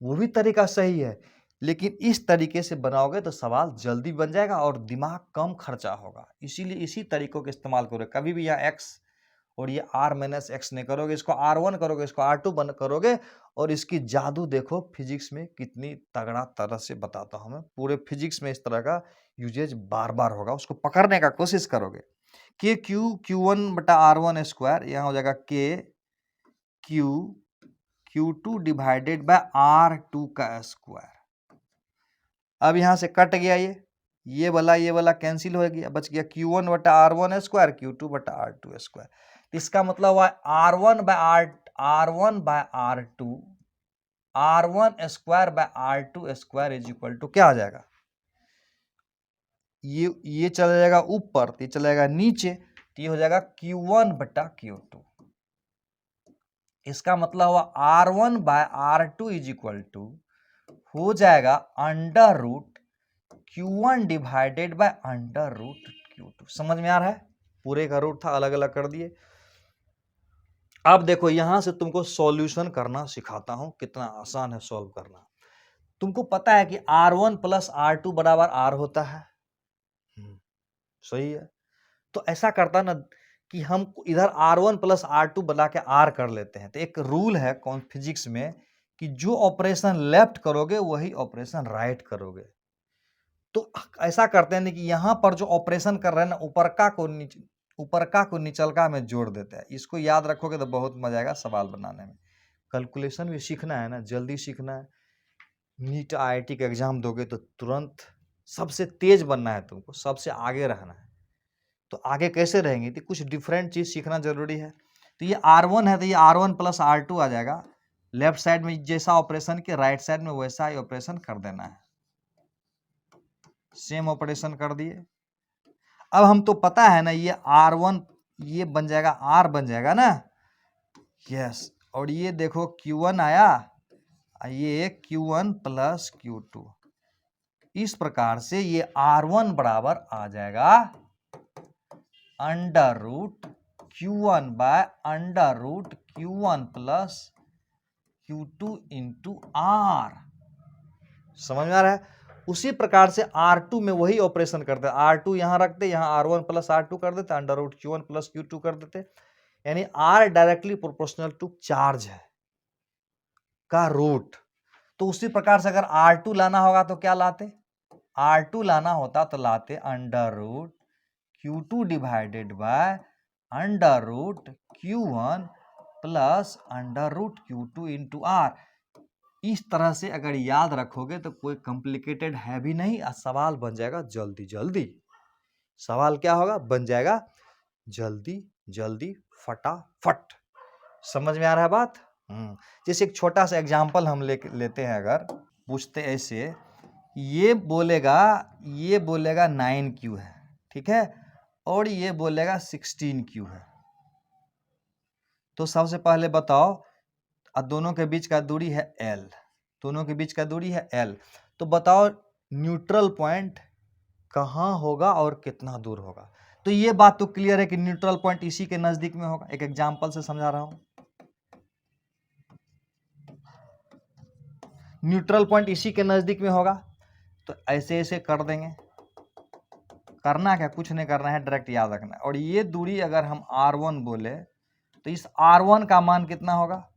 वो भी तरीका सही है, लेकिन इस तरीके से बनाओगे तो सवाल जल्दी बन जाएगा और दिमाग कम खर्चा होगा। इसीलिए इसी तरीकों का इस्तेमाल करोगे। कभी भी यहाँ x और ये r माइनस एक्स नहीं करोगे, इसको r1 करोगे, इसको r2 करोगे, और इसकी जादू देखो फिजिक्स में कितनी तगड़ा तरह से बताता हूँ मैं। पूरे फिजिक्स में इस तरह का यूजेज बार बार होगा, उसको पकड़ने का कोशिश करोगे। के Q1 बटा R1 स्क्वायर, यहाँ हो जाएगा K Q2 divided bye R2 का स्क्वायर। अब यहाँ से कट गया ये वाला कैंसिल हो गया, बच गया Q1 बटा R1 स्क्वायर, Q2 बटा R2 स्क्वायर। इसका मतलब हुआ R1 by R2, R1 square by R2 square is equal to क्या आ जाएगा, ये चला जाएगा ऊपर, तो ये चला जाएगा नीचे, तो ये हो जाएगा Q1 बटा Q2। इसका मतलब हुआ R1 by R2 is equal to हो जाएगा under root Q1 divided by under root Q2। समझ में आ रहा है, पूरे का रूट था अलग अलग कर दिए। अब देखो यहां से तुमको सॉल्यूशन करना सिखाता हूं, कितना आसान है सॉल्व करना। तुमको पता है कि R1 प्लस R2 बराबर R होता है, सही है। तो ऐसा करता ना कि हम इधर R1 प्लस R2 बना के R कर लेते हैं। तो एक रूल है कौन फिजिक्स में कि जो ऑपरेशन लेफ्ट करोगे वही ऑपरेशन राइट करोगे। तो ऐसा करते हैं कि यहां पर जो ऑपरेशन कर रहे हैं ना, ऊपर का को नीचे, ऊपर का को निचल का में जोड़ देते हैं। इसको याद रखोगे तो बहुत मजा आएगा सवाल बनाने में। कैलकुलेशन भी सीखना है ना, जल्दी सीखना है। नीट IIT का एग्जाम दोगे तो तुरंत सबसे तेज बनना है, तुमको सबसे आगे रहना है। तो आगे कैसे रहेंगे तो कुछ डिफरेंट चीज सीखना जरूरी है। तो ये R1 है तो ये R1 प्लस R2 आ जाएगा। लेफ्ट साइड में जैसा ऑपरेशन के राइट साइड में वैसा ही ऑपरेशन कर देना है। सेम ऑपरेशन कर दिए। अब हम तो पता है ना ये R1 ये बन जाएगा R बन जाएगा ना, यस। और ये देखो Q1 आया, ये Q1 प्लस Q2। इस प्रकार से ये R1 बराबर आ जाएगा under root Q1 by under root Q1 plus Q2 into R। समझ में आ रहा है? उसी प्रकार से R2 में वही ऑपरेशन करते हैं। R2 यहां रखते, यहां R1 प्लस R2 कर देते, under root Q1 plus Q2 कर देते। यानी R directly proportional to charge है का रूट। तो उसी प्रकार से अगर R2 लाना होगा तो क्या लाते? R2 लाना होता तो लाते under root Q2 divided by under root Q1 plus under root Q2 into R। इस तरह से अगर याद रखोगे तो कोई कॉम्प्लिकेटेड है भी नहीं, सवाल बन जाएगा जल्दी जल्दी। सवाल क्या होगा? बन जाएगा जल्दी जल्दी फटाफट। समझ में आ रहा है बात? जैसे एक छोटा सा एग्जांपल हम लेते हैं। अगर पूछते ऐसे, ये बोलेगा 9Q है, ठीक है, और ये बोलेगा 16Q है। तो सबसे पहले बताओ, दोनों के बीच का दूरी है L, दोनों के बीच का दूरी है L। तो बताओ न्यूट्रल पॉइंट कहाँ होगा और कितना दूर होगा। तो ये बात तो क्लियर है कि न्यूट्रल पॉइंट इसी के नजदीक में होगा। एक एग्जांपल से समझा रहा हूं। न्यूट्रल पॉइंट इसी के नजदीक में होगा, तो ऐसे ऐसे कर देंगे। करना क्या, कुछ नहीं करना है, डायरेक्ट याद रखना है। और ये दूरी अगर हम R1 बोले तो इस R1 का मान कितना होगा?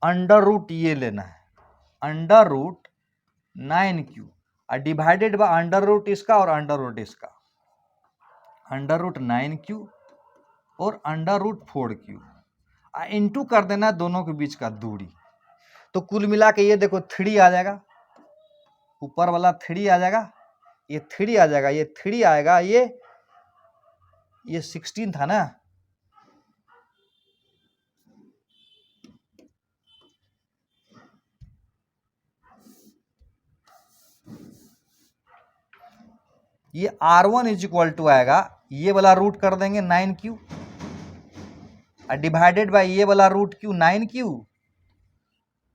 अंडर रूट ये लेना है, अंडर रूट 9Q और डिवाइडेड बाय अंडर रूट इसका और अंडर रूट इसका, अंडर रूट 9Q और अंडर रूट 4Q इंटू कर देना दोनों के बीच का दूरी। तो कुल मिला के ये देखो 3 आ जाएगा, ऊपर वाला 3 आ जाएगा, ये 3 आ जाएगा, ये 3 आएगा, ये 16 था ना। ये R1 इज इक्वल टू आएगा, ये वाला रूट कर देंगे 9Q और डिवाइडेड बाय ये वाला रूट Q 9Q,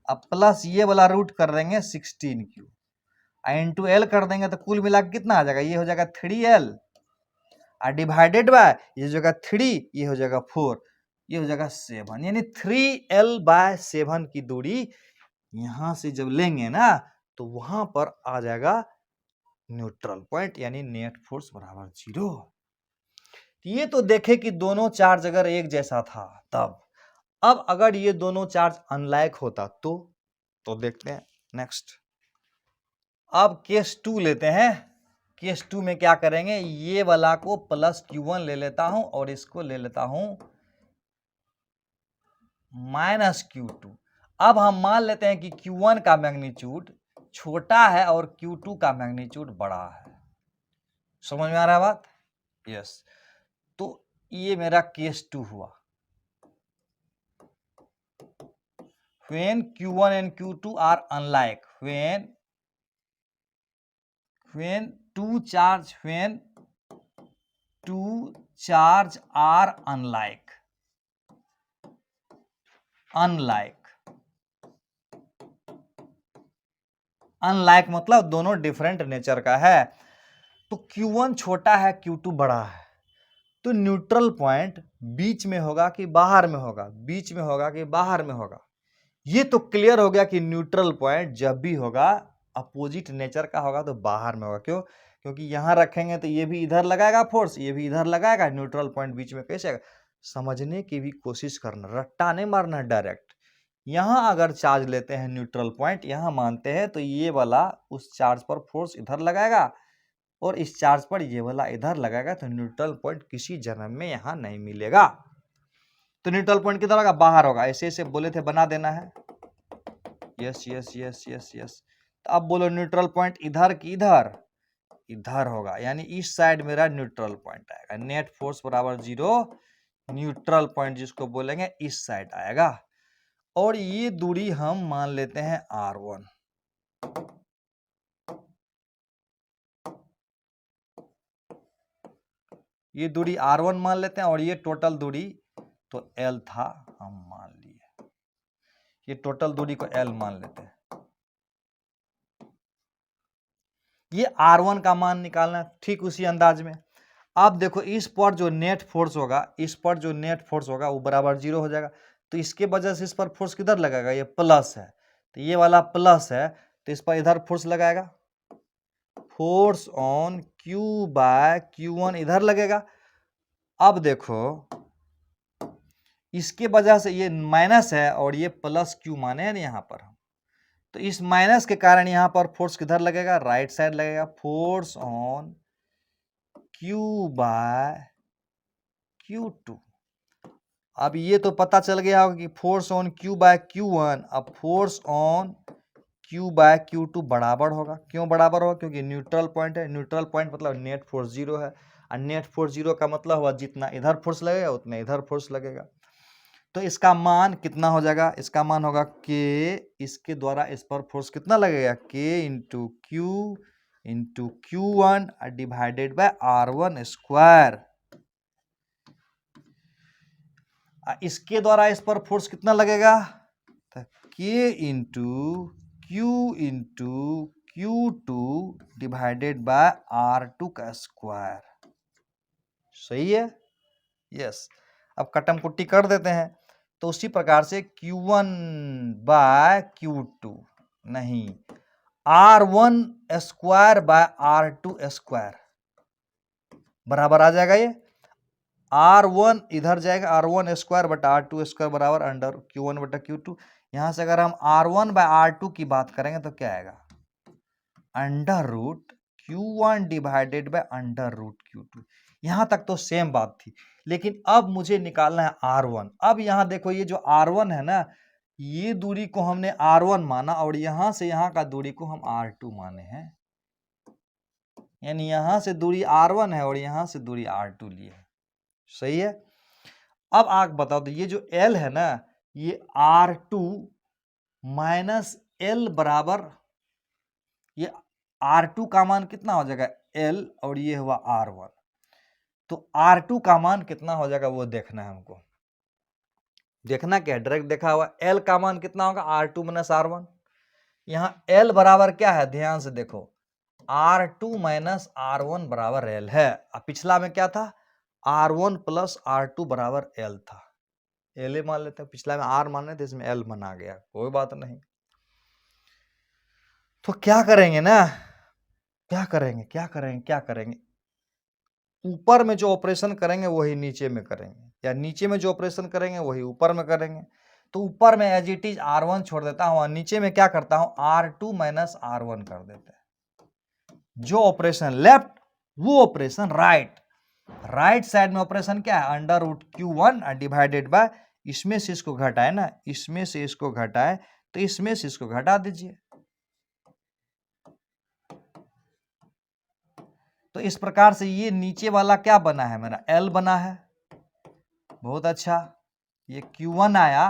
अब प्लस ये वाला रूट कर देंगे 16Q इंटू L कर देंगे। तो कुल मिला के कितना आ जाएगा? ये हो जाएगा 3L और डिवाइडेड बाय ये हो जाएगा 3, ये हो जाएगा 4, ये हो जाएगा 7। यानी 3L बाय 7 की दूरी यहां से जब लेंगे ना तो वहां पर आ जाएगा न्यूट्रल पॉइंट, यानी नेट फोर्स बराबर 0। ये तो देखे कि दोनों चार्ज अगर एक जैसा था तब। अब अगर ये दोनों चार्ज अनलाइक होता तो देखते हैं नेक्स्ट। अब केस 2 लेते हैं। केस 2 में क्या करेंगे, ये वाला को प्लस Q1 ले लेता हूं और इसको ले लेता हूं माइनस Q2। अब हम मान लेते हैं कि Q1 का मैग्नीट्यूड छोटा है और Q2 का मैग्नीट्यूड बड़ा है। समझ में आ रहा है बात? यस। तो ये मेरा केस 2 हुआ। When Q1 and Q2 are unlike, when two charge are unlike मतलब दोनों डिफरेंट नेचर का है। तो Q1 छोटा है, Q2 बड़ा है, तो न्यूट्रल पॉइंट बीच में होगा कि बाहर में होगा? बीच में होगा कि बाहर में होगा? ये तो क्लियर हो गया कि न्यूट्रल पॉइंट जब भी होगा अपोजिट नेचर का होगा तो बाहर में होगा। क्यों? क्योंकि यहां रखेंगे तो ये भी इधर लगाएगा फोर्स, ये भी इधर लगाएगा, न्यूट्रल पॉइंट बीच में कैसे आएगा? समझने की भी कोशिश करना, रट्टा नहीं मारना डायरेक्ट। यहां अगर चार्ज लेते हैं न्यूट्रल पॉइंट, यहां मानते हैं तो ये वाला उस चार्ज पर फोर्स इधर लगाएगा और इस चार्ज पर ये वाला इधर लगाएगा तो न्यूट्रल पॉइंट किसी जन्म में यहाँ नहीं मिलेगा। तो न्यूट्रल पॉइंट किधर होगा, बाहर होगा। ऐसे ऐसे बोले थे बना देना है। Yes yes yes yes yes. तो अब बोलो न्यूट्रल पॉइंट इधर की इधर, इधर होगा, यानी इस साइड मेरा न्यूट्रल पॉइंट आएगा। नेट फोर्स बराबर 0, न्यूट्रल पॉइंट जिसको बोलेंगे इस साइड आएगा। और ये दूरी हम मान लेते हैं R1। ये दूरी R1 मान लेते हैं और ये टोटल दूरी तो L था, हम मान लिए। ये टोटल दूरी को L मान लेते हैं। ये R1 का मान निकालना है ठीक उसी अंदाज में। अब देखो इस पर जो नेट फोर्स होगा, इस पर जो नेट फोर्स होगा वो बराबर 0 हो जाएगा। तो इसके वजह से इस पर फोर्स किधर लगेगा, ये प्लस है, तो ये वाला प्लस है, तो इस पर इधर फोर्स लगाएगा। Force on Q bye Q1 इधर लगेगा। अब देखो इसके वजह से ये माइनस है और ये प्लस Q माने हैं यहाँ पर, तो इस माइनस के कारण यहाँ पर फोर्स किधर लगेगा, राइट साइड लगेगा। Force on Q by Q2। अब ये तो पता चल गया होगा कि force on Q bye Q1, अब force on Q by Q2 बराबर होगा। क्यों बराबर होगा, क्योंकि न्यूट्रल पॉइंट है। न्यूट्रल पॉइंट मतलब नेट फोर्स 0 है, और नेट फोर्स 0 का मतलब हुआ जितना इधर फोर्स लगेगा उतना इधर फोर्स लगेगा। तो इसका मान कितना हो जाएगा, इसका मान होगा K, इसके द्वारा इस पर फोर्स कितना लगेगा, K into Q into Q1 divided bye R1 square. इसके द्वारा इस पर फोर्स कितना लगेगा, तो K into Q into Q2 divided bye R2 का स्क्वायर। सही है, यस। अब कटम कुट्टी कर देते हैं। तो उसी प्रकार से Q1 बाय Q2 नहीं, R1 square by R2 square बराबर आ जाएगा। ये R1 इधर जाएगा, R1 स्क्वायर बटा R2 स्क्वायर बराबर अंडर Q1 बटा Q2। यहां से अगर हम R1 बाय R2 की बात करेंगे तो क्या आएगा, under root Q1 divided by under root Q2। यहां तक तो सेम बात थी, लेकिन अब मुझे निकालना है R1। अब यहां देखो ये जो R1 है ना, ये दूरी को हमने R1 माना और यहां से यहां का दूरी को हम R2 माने हैं, यानी यहां से दूरी R1 है और यहां से दूरी R2 लिए है। सही है। अब आप बताओ तो ये जो L है ना, ये R2 माइनस L बराबर, ये R2 का मान कितना हो जाएगा L और ये हुआ R1। तो R2 का मान कितना हो जाएगा वो देखना है हमको। देखना क्या है, डायरेक्ट देखा हुआ। L का मान कितना होगा, R2 माइनस R1। यहाँ L बराबर क्या है, ध्यान से देखो, R2 माइनस R1 बराबर L है। अब पिछला में क्या था, R1 प्लस R2 बराबर L था। L मान लेते हैं, पिछला में R मान लेते, इसमें L बना गया, कोई बात नहीं। तो क्या करेंगे ना, क्या करेंगे, ऊपर में जो ऑपरेशन करेंगे वही नीचे में करेंगे, या नीचे में जो ऑपरेशन करेंगे वही ऊपर में करेंगे। तो ऊपर में एज इट इज R1 छोड़ देता हूं और नीचे में क्या करता हूं, R2 माइनस R1 कर देते हैं। जो ऑपरेशन लेफ्ट वो ऑपरेशन राइट। राइट साइड में ऑपरेशन क्या है, under root Q1 divided bye, इसमें से इसको घटाए ना, इसमें से इसको घटाए तो इसमें से इसको घटा दीजिए। तो इस प्रकार से ये नीचे वाला क्या बना है, मेरा L बना है। बहुत अच्छा। ये Q1 आया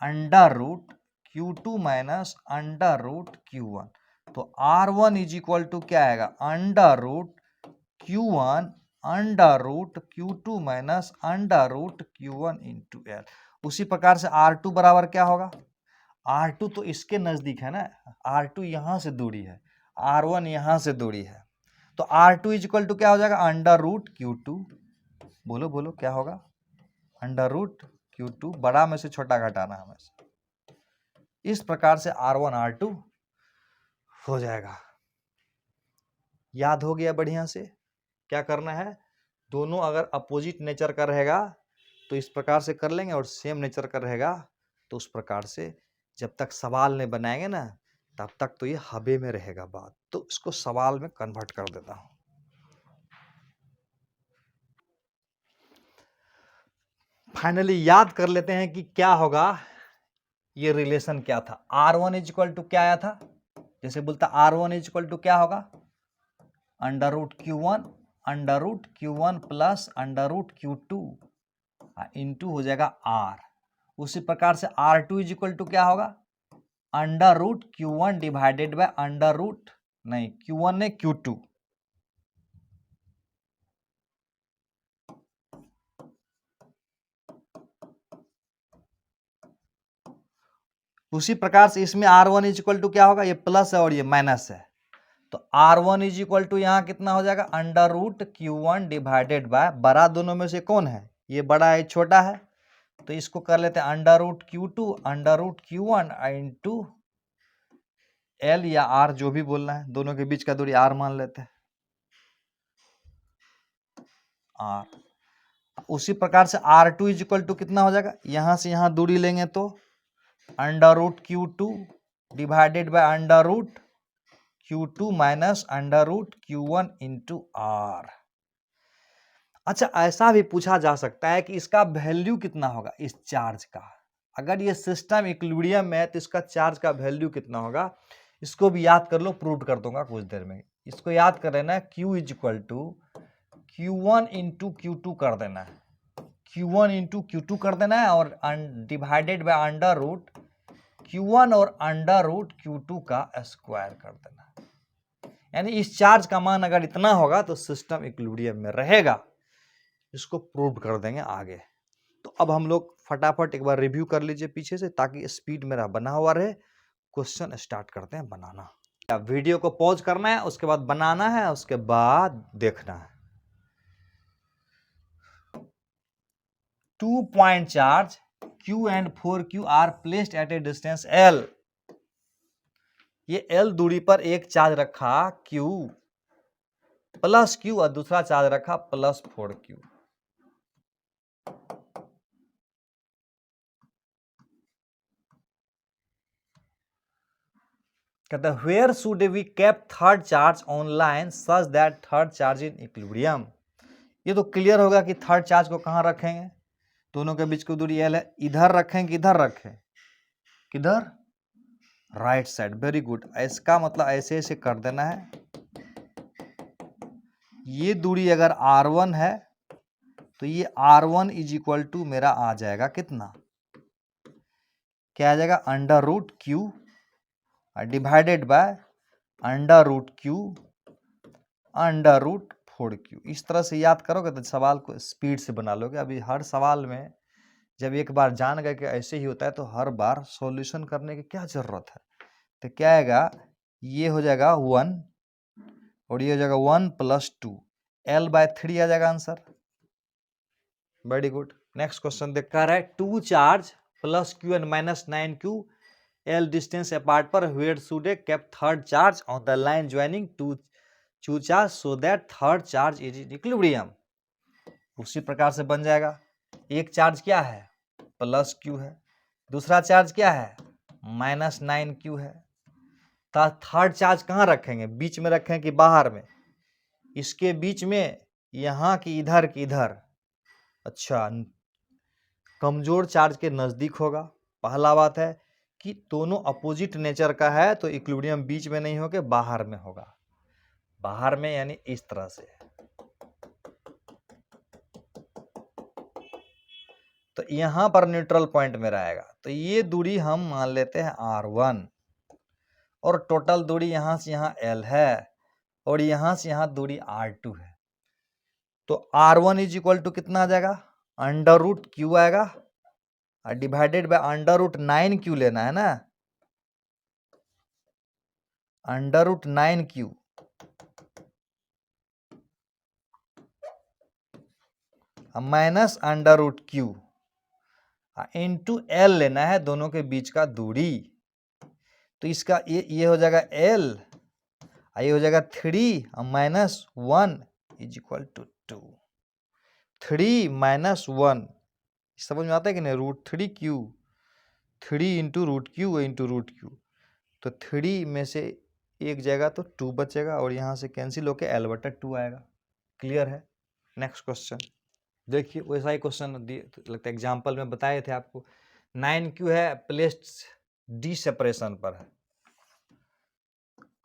under root Q2 minus under root Q1। तो R1 इज इक्वल टू क्या आएगा, under root Q1 under root Q2 minus under root Q1 into L। उसी प्रकार से R2 बराबर क्या होगा, R2 तो इसके नजदीक है ना, R2 यहां से दूरी है, R1 यहां से दूरी है। तो R2 इज इक्वल टू क्या हो जाएगा, अंडर रूट Q2। बोलो बोलो क्या होगा, अंडर रूट Q2, बड़ा में से छोटा घटाना हमेशा। इस प्रकार से R1 R2 हो जाएगा। याद हो गया बढ़िया से। क्या करना है, दोनों अगर अपोजिट नेचर का रहेगा तो इस प्रकार से कर लेंगे, और सेम नेचर का रहेगा तो उस प्रकार से। जब तक सवाल नहीं बनाएंगे ना तब तक तो ये हवे में रहेगा बात। तो इसको सवाल में कन्वर्ट कर देता हूं। फाइनली याद कर लेते हैं कि क्या होगा, ये रिलेशन क्या था। R1 इज इक्वल टू क्या आया था, जैसे बोलता R1 इज इक्वल टू क्या होगा, √Q1 प्लस √Q2 इंटू हो जाएगा R। उसी प्रकार से R2 इज इक्वल टू क्या होगा, √Q1 डिवाइडेड बाय Q1 ने Q2। उसी प्रकार से इसमें R1 इज इक्वल टू क्या होगा, ये प्लस है और ये माइनस है, तो R1 इज इक्वल टू यहाँ कितना हो जाएगा, √Q1 डिवाइडेड बाय, बड़ा दोनों में से कौन है, ये बड़ा है छोटा है, तो इसको कर लेते हैं √Q2 √Q1 इंटू L या R जो भी बोलना है, दोनों के बीच का दूरी R मान लेते हैं R। उसी प्रकार से R2 इज इक्वल टू कितना हो जाएगा, यहां से यहां दूरी लेंगे तो √Q2 divided bye √Q2 minus √Q1 into R। अच्छा, ऐसा भी पूछा जा सकता है कि इसका वैल्यू कितना होगा इस चार्ज का, अगर ये सिस्टम इक्विलिब्रियम में है तो इसका चार्ज का वैल्यू कितना होगा, इसको भी याद कर लो, प्रूव कर दूंगा कुछ देर में। इसको याद कर लेना, Q is equal to Q1 into Q2 कर देना है, Q1 इंटू Q2 कर देना है और डिवाइडेड बाय √Q1 और √Q2 का स्क्वायर कर देना है। यानी इस चार्ज का मान अगर इतना होगा तो सिस्टम इक्विलिब्रियम में रहेगा। इसको प्रूव कर देंगे आगे। तो अब हम लोग फटाफट एक बार रिव्यू कर लीजिए पीछे से, ताकि स्पीड मेरा बना हुआ रहे। क्वेश्चन स्टार्ट करते हैं बनाना। वीडियो को पॉज करना है, उसके बाद बनाना है, उसके बाद देखना है। 2 point charge Q and 4Q are placed at a distance L। ये L दूरी पर एक चार्ज रखा Q प्लस Q और दूसरा चार्ज रखा प्लस 4Q। कहता है where should we keep third charge on line such that third charge in equilibrium. ये तो क्लियर होगा कि थर्ड चार्ज को कहां रखेंगे, दोनों के बीच की दूरी L है, इधर रखें कि इधर रखें, किधर, राइट साइड। वेरी गुड, इसका मतलब ऐसे ऐसे कर देना है। ये दूरी अगर R1 है तो ये R1 इज इक्वल टू मेरा आ जाएगा कितना, क्या आ जाएगा, √Q divided by √Q √4Q। इस तरह से याद करोगे तो सवाल को स्पीड से बना लोगे। अभी हर सवाल में जब एक बार जान गए कि ऐसे ही होता है तो हर बार सॉल्यूशन करने की क्या जरूरत है। तो क्या आएगा, ये हो जाएगा 1 और ये हो जाएगा 1 + 2, L/3 आ जाएगा answer. Very good. Next question देख कर है, 2 charge plus Q and -9Q L distance apart पर where should keep third charge on the line joining two charge so that third charge is in equilibrium. उसी प्रकार से बन जाएगा, एक चार्ज क्या है, प्लस Q है, दूसरा चार्ज क्या है, -9Q है। तो थर्ड चार्ज कहाँ रखेंगे, बीच में रखें कि बाहर में, इसके बीच में, यहाँ की इधर की इधर। अच्छा, कमजोर चार्ज के नजदीक होगा। पहला बात है कि दोनों अपोजिट नेचर का है तो इक्विलिब्रियम बीच में नहीं होके बाहर में होगा, बाहर में यानी इस तरह से। तो यहां पर न्यूट्रल पॉइंट में रहेगा, तो ये दूरी हम मान लेते हैं R1 और टोटल दूरी यहां से यहां L है और यहां से यहां दूरी R2 है। तो R1 इज इक्वल टू कितना आ जाएगा, √Q आएगा डिवाइडेड बाय √9Q लेना है ना, √9Q minus √Q into L लेना है, दोनों के बीच का दूरी। तो इसका ये हो जाएगा L, ये हो जाएगा 3 -1 इज इक्वल टू 2। 3 - 1 समझ में आता है कि नहीं, √3Q, 3 into √Q into √Q। तो 3 में से एक जाएगा तो 2 बचेगा और यहाँ से कैंसिल होके L/2 आएगा। क्लियर है। नेक्स्ट क्वेश्चन, देखिए वैसा ही क्वेश्चन लगता है एग्जाम्पल में बताए थे आपको। 9Q है, प्लेस्ड डी सेपरेशन पर है,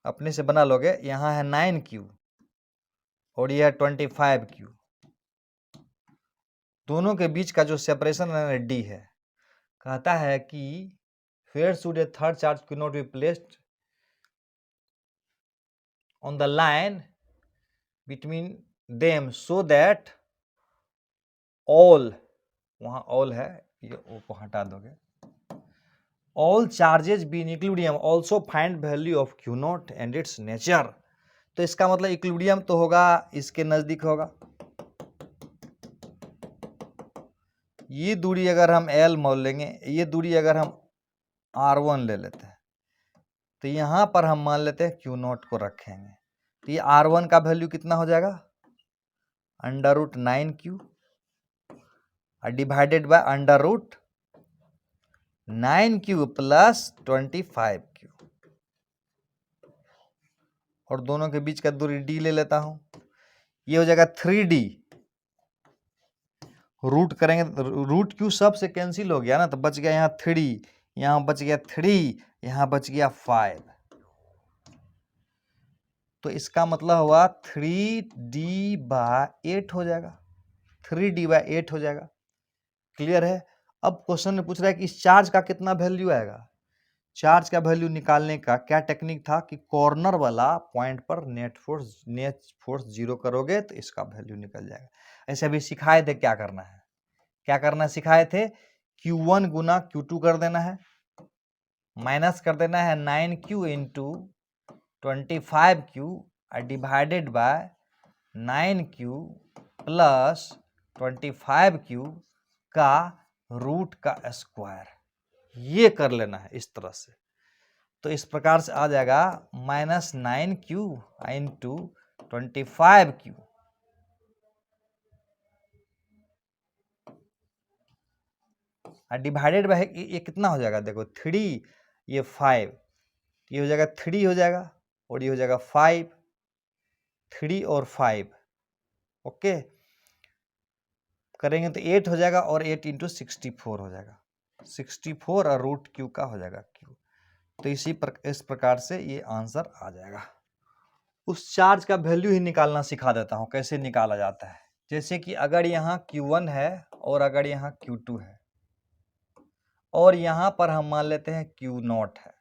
अपने से बना लोगे। यहाँ है 9Q और ये है 25Q, दोनों के बीच का जो सेपरेशन है D है। कहता है कि where should a third charge Q not be placed on the line between them so that all, वहाँ all है, ये O को हटा दोगे, all charges be in equilibrium also find value of Q naught and its nature। तो इसका मतलब equilibrium तो होगा इसके नजदीक होगा। ये दूरी अगर हम L मान लेंगे, ये दूरी अगर हम R1 ले लेते हैं, तो यहाँ पर हम मान लेते हैं Q नॉट को रखेंगे, तो ये R1 का वैल्यू कितना हो जाएगा, √9Q divided by √9Q plus 25Q, और दोनों के बीच का दूरी D ले लेता हूं, ये हो जाएगा 3D। रूट करेंगे, रूट Q सब से कैंसिल हो गया ना, तो बच गया यहाँ 3, यहाँ बच गया 3, यहाँ बच गया 5। तो इसका मतलब हुआ 3D/8 हो जाएगा, 3D/8 हो जाएगा। क्लियर है। अब क्वेश्चन में पूछ रहा है कि इस चार्ज का कितना वैल्यू आएगा। चार्ज का वैल्यू निकालने का क्या टेक्निक था कि कॉर्नर वाला पॉइंट पर नेट फोर्स 0 करोगे तो इसका वैल्यू निकल जाएगा। ऐसे अभी सिखाए थे क्या करना है, क्या करना सिखाए थे, Q1 गुना Q2 कर देना है, माइनस कर देना है 9Q into 25Q divided by 9Q plus 25Q का रूट का स्क्वायर, ये कर लेना है इस तरह से। तो इस प्रकार से आ जाएगा -9Q into 25Q divided by, ये कितना हो जाएगा, देखो 3, ये 5, ये हो जाएगा 3 हो जाएगा, और ये हो जाएगा 5, 3 और 5, ओके करेंगे तो 8 हो जाएगा, और 8 इंटू 64 हो जाएगा, 64 और √Q का हो जाएगा Q। तो इस प्रकार से ये आंसर आ जाएगा। उस चार्ज का वैल्यू ही निकालना सिखा देता हूं, कैसे निकाला जाता है। जैसे कि अगर यहाँ Q1 है और अगर यहाँ Q2 है और यहाँ पर हम मान लेते हैं Q नॉट है।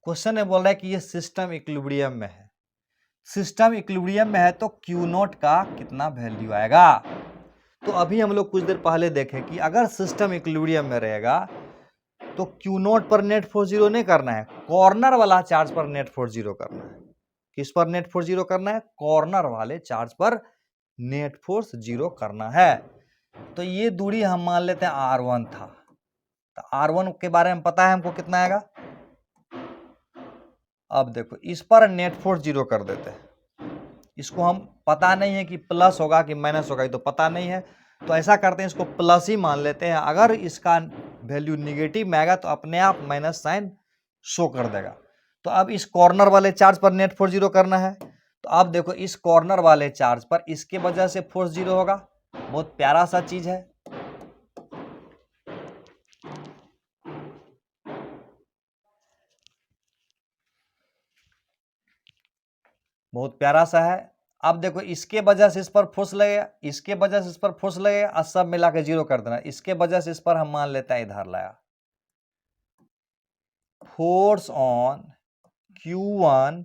क्वेश्चन में बोल रहा है कि ये सिस्टम इक्विलिब्रियम में है, सिस्टम इक्विलिब्रियम में है तो Q नॉट का कितना वैल्यू आएगा। तो अभी हम लोग कुछ देर पहले देखें कि अगर सिस्टम इक्विलिब्रियम में रहेगा तो Q नॉट पर नेट फोर्स 0 नहीं करना है, कॉर्नर वाला चार्ज पर नेट फोर्स 0 करना है। किस पर नेट फोर्स 0 करना है, कॉर्नर वाले चार्ज पर नेट फोर्स 0 करना है। तो ये दूरी हम मान लेते हैं R1 था, तो R1 के बारे में पता है हमको कितना आएगा। अब देखो इस पर नेट फोर्स 0 कर देते हैं, इसको हम पता नहीं है कि प्लस होगा कि माइनस होगा, ये तो पता नहीं है, तो ऐसा करते हैं इसको प्लस ही मान लेते हैं। अगर इसका वैल्यू निगेटिव में आएगा तो अपने आप माइनस साइन शो कर देगा। तो अब इस कॉर्नर वाले चार्ज पर नेट फोर्स 0 करना है, तो अब देखो इस कॉर्नर वाले चार्ज पर इसके वजह से फोर्स 0 होगा। बहुत प्यारा सा चीज है, बहुत प्यारा सा है। अब देखो इसके वजह से इस पर फोर्स लगेगा, इसके वजह से इस पर फोर्स लगेगा, और सब मिला के 0 कर देना। इसके वजह से इस पर हम मान लेते हैं इधर लाया force on Q1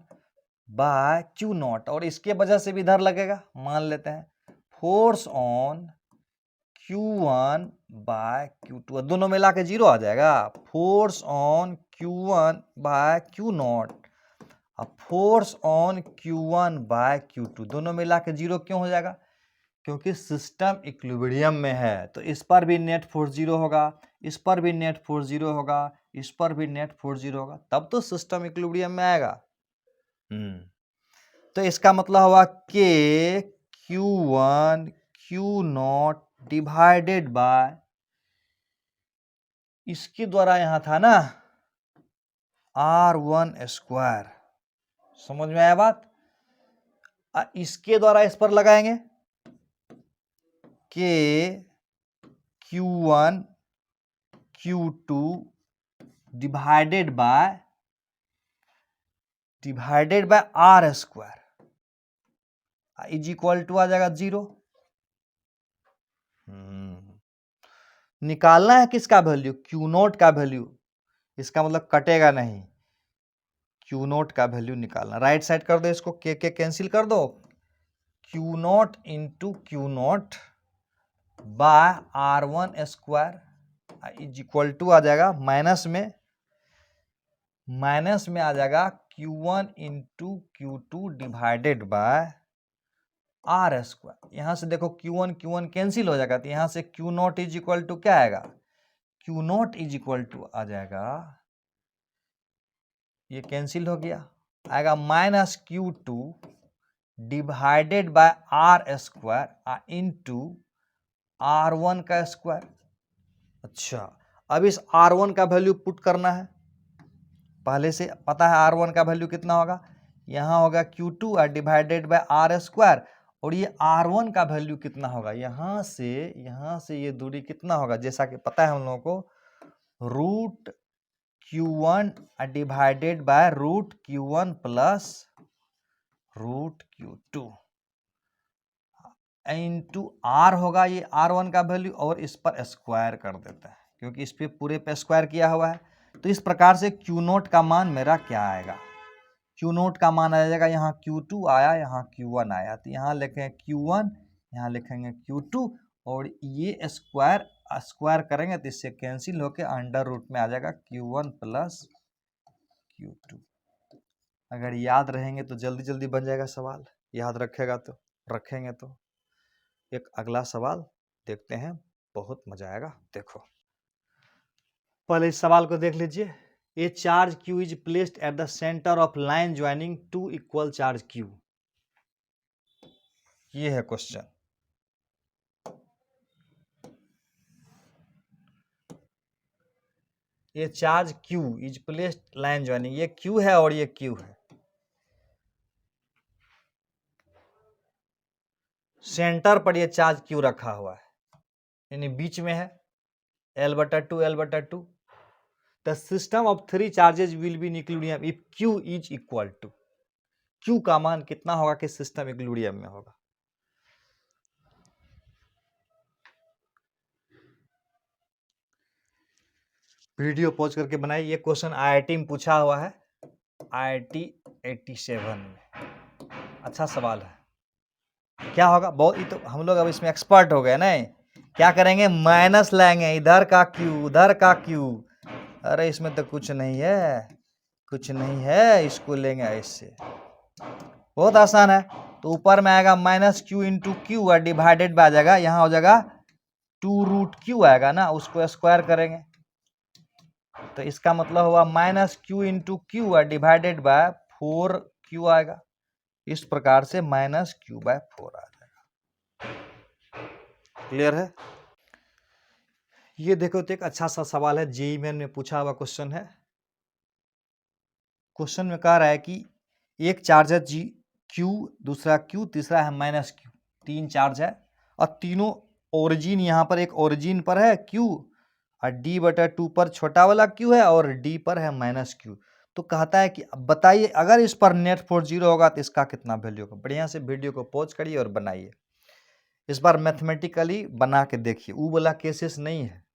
by Q naught, और इसके वजह से भी इधर लगेगा, मान लेते हैं force on Q1 by Q2, दोनों मिला के 0 आ जाएगा। Force on Q1 by Q naught, अब force on Q1 by Q2, दोनों मिला के 0 क्यों हो जाएगा, क्योंकि सिस्टम इक्विलिब्रियम में है। तो इस पर भी नेट फोर्स 0 होगा, इस पर भी नेट फोर्स 0 होगा, इस पर भी नेट फोर्स 0 होगा, तब तो सिस्टम इक्विलिब्रियम में आएगा। तो इसका मतलब हुआ के Q1 Q not divided by, इसके द्वारा यहां था ना R1 स्क्वायर, समझ में आया बात। इसके द्वारा इस पर लगाएंगे K Q1 Q2 divided by R square is equal to आ जाएगा 0। निकालना है किसका वैल्यू, क्यू नोट का वैल्यू, इसका मतलब कटेगा नहीं, क्यू नोट का वैल्यू निकालना। राइट साइड कर दो इसको, के कैंसिल कर दो, Q naught into Q naught by R1 square is equal to आ जाएगा माइनस में आ जाएगा Q1 into Q2 divided by R square. यहां से देखो Q1 कैंसिल हो जाएगा, तो यहां से Q naught is equal to क्या आएगा, Q naught is equal to आ जाएगा, ये कैंसिल हो गया, आएगा minus Q2 divided by R square into R1 का स्क्वायर। अच्छा, अब इस R1 का वैल्यू पुट करना है, पहले से पता है R1 का वैल्यू कितना होगा, यहां होगा Q2 divided by R square, और ये R1 का वैल्यू कितना होगा, यहां से ये दूरी कितना होगा, जैसा कि पता है हम लोगों को, root Q1 divided by root Q1 plus root Q2 into R होगा ये R1 का वैल्यू, और इस पर स्क्वायर कर देता है क्योंकि इस पे पूरे पे स्क्वायर किया हुआ है। तो इस प्रकार से Q नोट का मान मेरा क्या आएगा, Q नोट का मान आ जाएगा, यहाँ Q2 आया, यहाँ Q1 आया, तो यहाँ लिखेंगे Q1, यहाँ लिखेंगे Q2, और ये स्क्वायर करेंगे तो इससे कैंसिल होके अंडर रूट में आ जाएगा Q1 प्लस Q2। अगर याद रहेंगे तो जल्दी जल्दी बन जाएगा सवाल, याद रखेगा तो रखेंगे तो। एक अगला सवाल देखते हैं, बहुत मजा आएगा। देखो पहले इस सवाल को देख लीजिए, ए charge Q is placed at the centre of line joining two equal charge Q। ये है क्वेश्चन। ये charge Q is placed line joining, ये Q है और ये Q है, सेंटर पर ये चार्ज Q रखा हुआ है, यानी बीच में है, L/2 the system of 3 charges will be in equilibrium if Q is equal to, Q का मान कितना होगा कि सिस्टम इक्विलिब्रियम में होगा। वीडियो पॉज करके बनाइए, ये क्वेश्चन IIT में पूछा हुआ है, IIT 87 में, अच्छा सवाल है। क्या होगा, बहुत तो हम लोग अब इसमें एक्सपर्ट हो गए ना, क्या करेंगे, माइनस लाएंगे, इधर का Q उधर का Q, अरे इसमें तो कुछ नहीं है, इसको लेंगे ऐसे, बहुत आसान है। तो ऊपर में आएगा माइनस Q इंटू Q और डिवाइडेड बाय आ जाएगा, यहाँ हो जाएगा 2 रूट Q आएगा ना, उसको स्क्वायर करेंगे, तो इसका मतलब हुआ माइनस Q इंटू Q और डिवाइडेड बाय 4Q आएगा। इस प्रकार से माइनस Q/4 आ जाएगा। क्लियर है। ये देखो तो एक अच्छा सा सवाल है, जेईई मेन में पूछा हुआ क्वेश्चन है। क्वेश्चन में कह रहा है कि एक चार्ज है Q, दूसरा Q, तीसरा है माइनस Q, 3 चार्ज है, और तीनों ओरिजिन, यहाँ पर एक ओरिजिन पर है Q, और D/2 पर छोटा वाला Q है, और D पर है माइनस Q। तो कहता है कि बताइए अगर इस पर नेट फोर्स 0 होगा तो इसका कितना वैल्यू होगा। बढ़िया से वीडियो को पॉज करिए और बनाइए, इस बार मैथमेटिकली बना के देखिए, वो वाला केसेस नहीं है,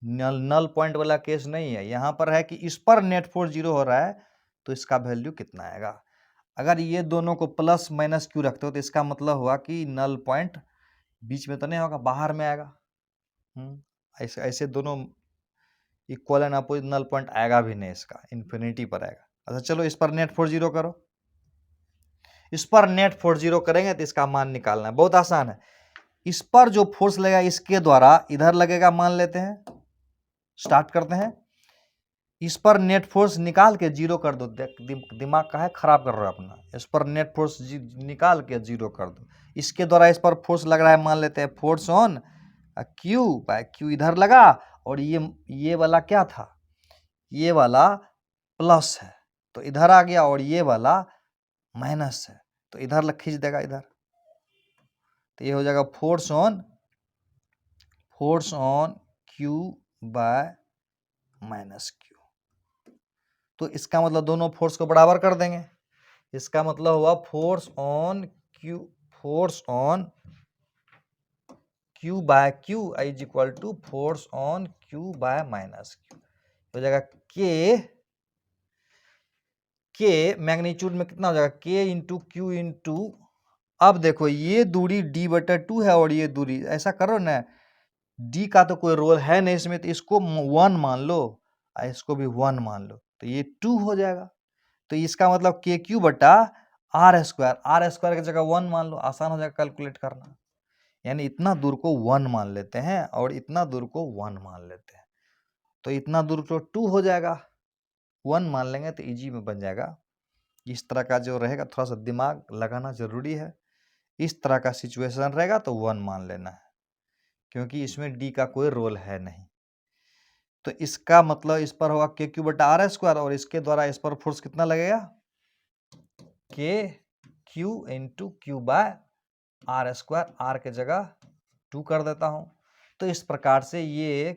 नल पॉइंट वाला केस नहीं है, यहाँ पर है कि इस पर नेट फोर्स 0 हो रहा है तो इसका वैल्यू कितना आएगा। अगर ये दोनों को प्लस माइनस Q रखते हो तो इसका मतलब हुआ कि नल पॉइंट बीच में तो नहीं होगा, बाहर में आएगा। ऐसे दोनों equal and opposite null point आएगा भी नहीं, इसका इन्फिनिटी पर आएगा। अच्छा चलो इस पर नेट फोर्स 0 करो, इस पर नेट फोर्स 0 करेंगे तो इसका मान निकालना है, बहुत आसान है। इस पर जो फोर्स लगेगा इसके द्वारा इधर लगेगा, मान लेते हैं, स्टार्ट करते हैं। इस पर नेट फोर्स निकाल के 0 कर दो, दिमाग का है खराब कर रहे हो अपना, इस पर नेट फोर्स निकाल के 0 कर दो। इसके द्वारा इस पर फोर्स लग रहा है, मान लेते हैं फोर्स ऑन Q/Q इधर लगा, और ये वाला क्या था, ये वाला प्लस है तो इधर आ गया, और ये वाला माइनस है तो इधर खींच देगा इधर, तो ये हो जाएगा force on force on Q by minus Q. तो इसका मतलब दोनों फोर्स को बराबर कर देंगे। इसका मतलब हुआ force on Q by Q is equal to force on Q by minus Q. हो जाएगा के मैग्नीट्यूड में कितना हो जाएगा, के इंटू क्यू इंटू, अब देखो ये दूरी d/2 है और ये दूरी, ऐसा करो ना, d का तो कोई रोल है नहीं इसमें, तो इसको 1 मान लो और इसको भी 1 मान लो, तो ये 2 हो जाएगा। तो इसका मतलब के क्यू बटा आर स्क्वायर की जगह 1 मान लो, आसान हो जाएगा कैलकुलेट करना। यानी इतना दूर को 1 मान लेते हैं और इतना दूर को 1 मान लेते हैं, तो इतना दूर तो 2 हो जाएगा, 1 मान लेंगे तो इजी में बन जाएगा। इस तरह का जो रहेगा थोड़ा सा दिमाग लगाना जरूरी है। इस तरह का सिचुएशन रहेगा तो 1 मान लेना है, क्योंकि इसमें डी का कोई रोल है नहीं। तो इसका मतलब इस पर होगा के क्यू बटा आर स्क्वायर, और इसके द्वारा इस पर फोर्स कितना लगेगा, k Q into Q by R square, R के जगह 2 कर देता हूं। तो इस प्रकार से ये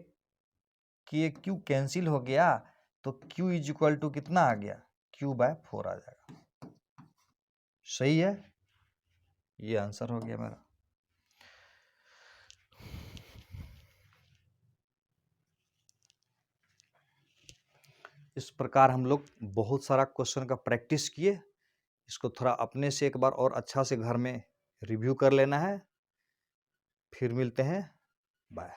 के क्यू कैंसिल हो गया, तो क्यू इज इक्वल टू कितना आ गया, क्यू बाय 4 आ जाएगा। सही है, ये आंसर हो गया मेरा। इस प्रकार हम लोग बहुत सारा क्वेश्चन का प्रैक्टिस किए। इसको थोड़ा अपने से एक बार और अच्छा से घर में रिव्यू कर लेना है। फिर मिलते हैं, बाय।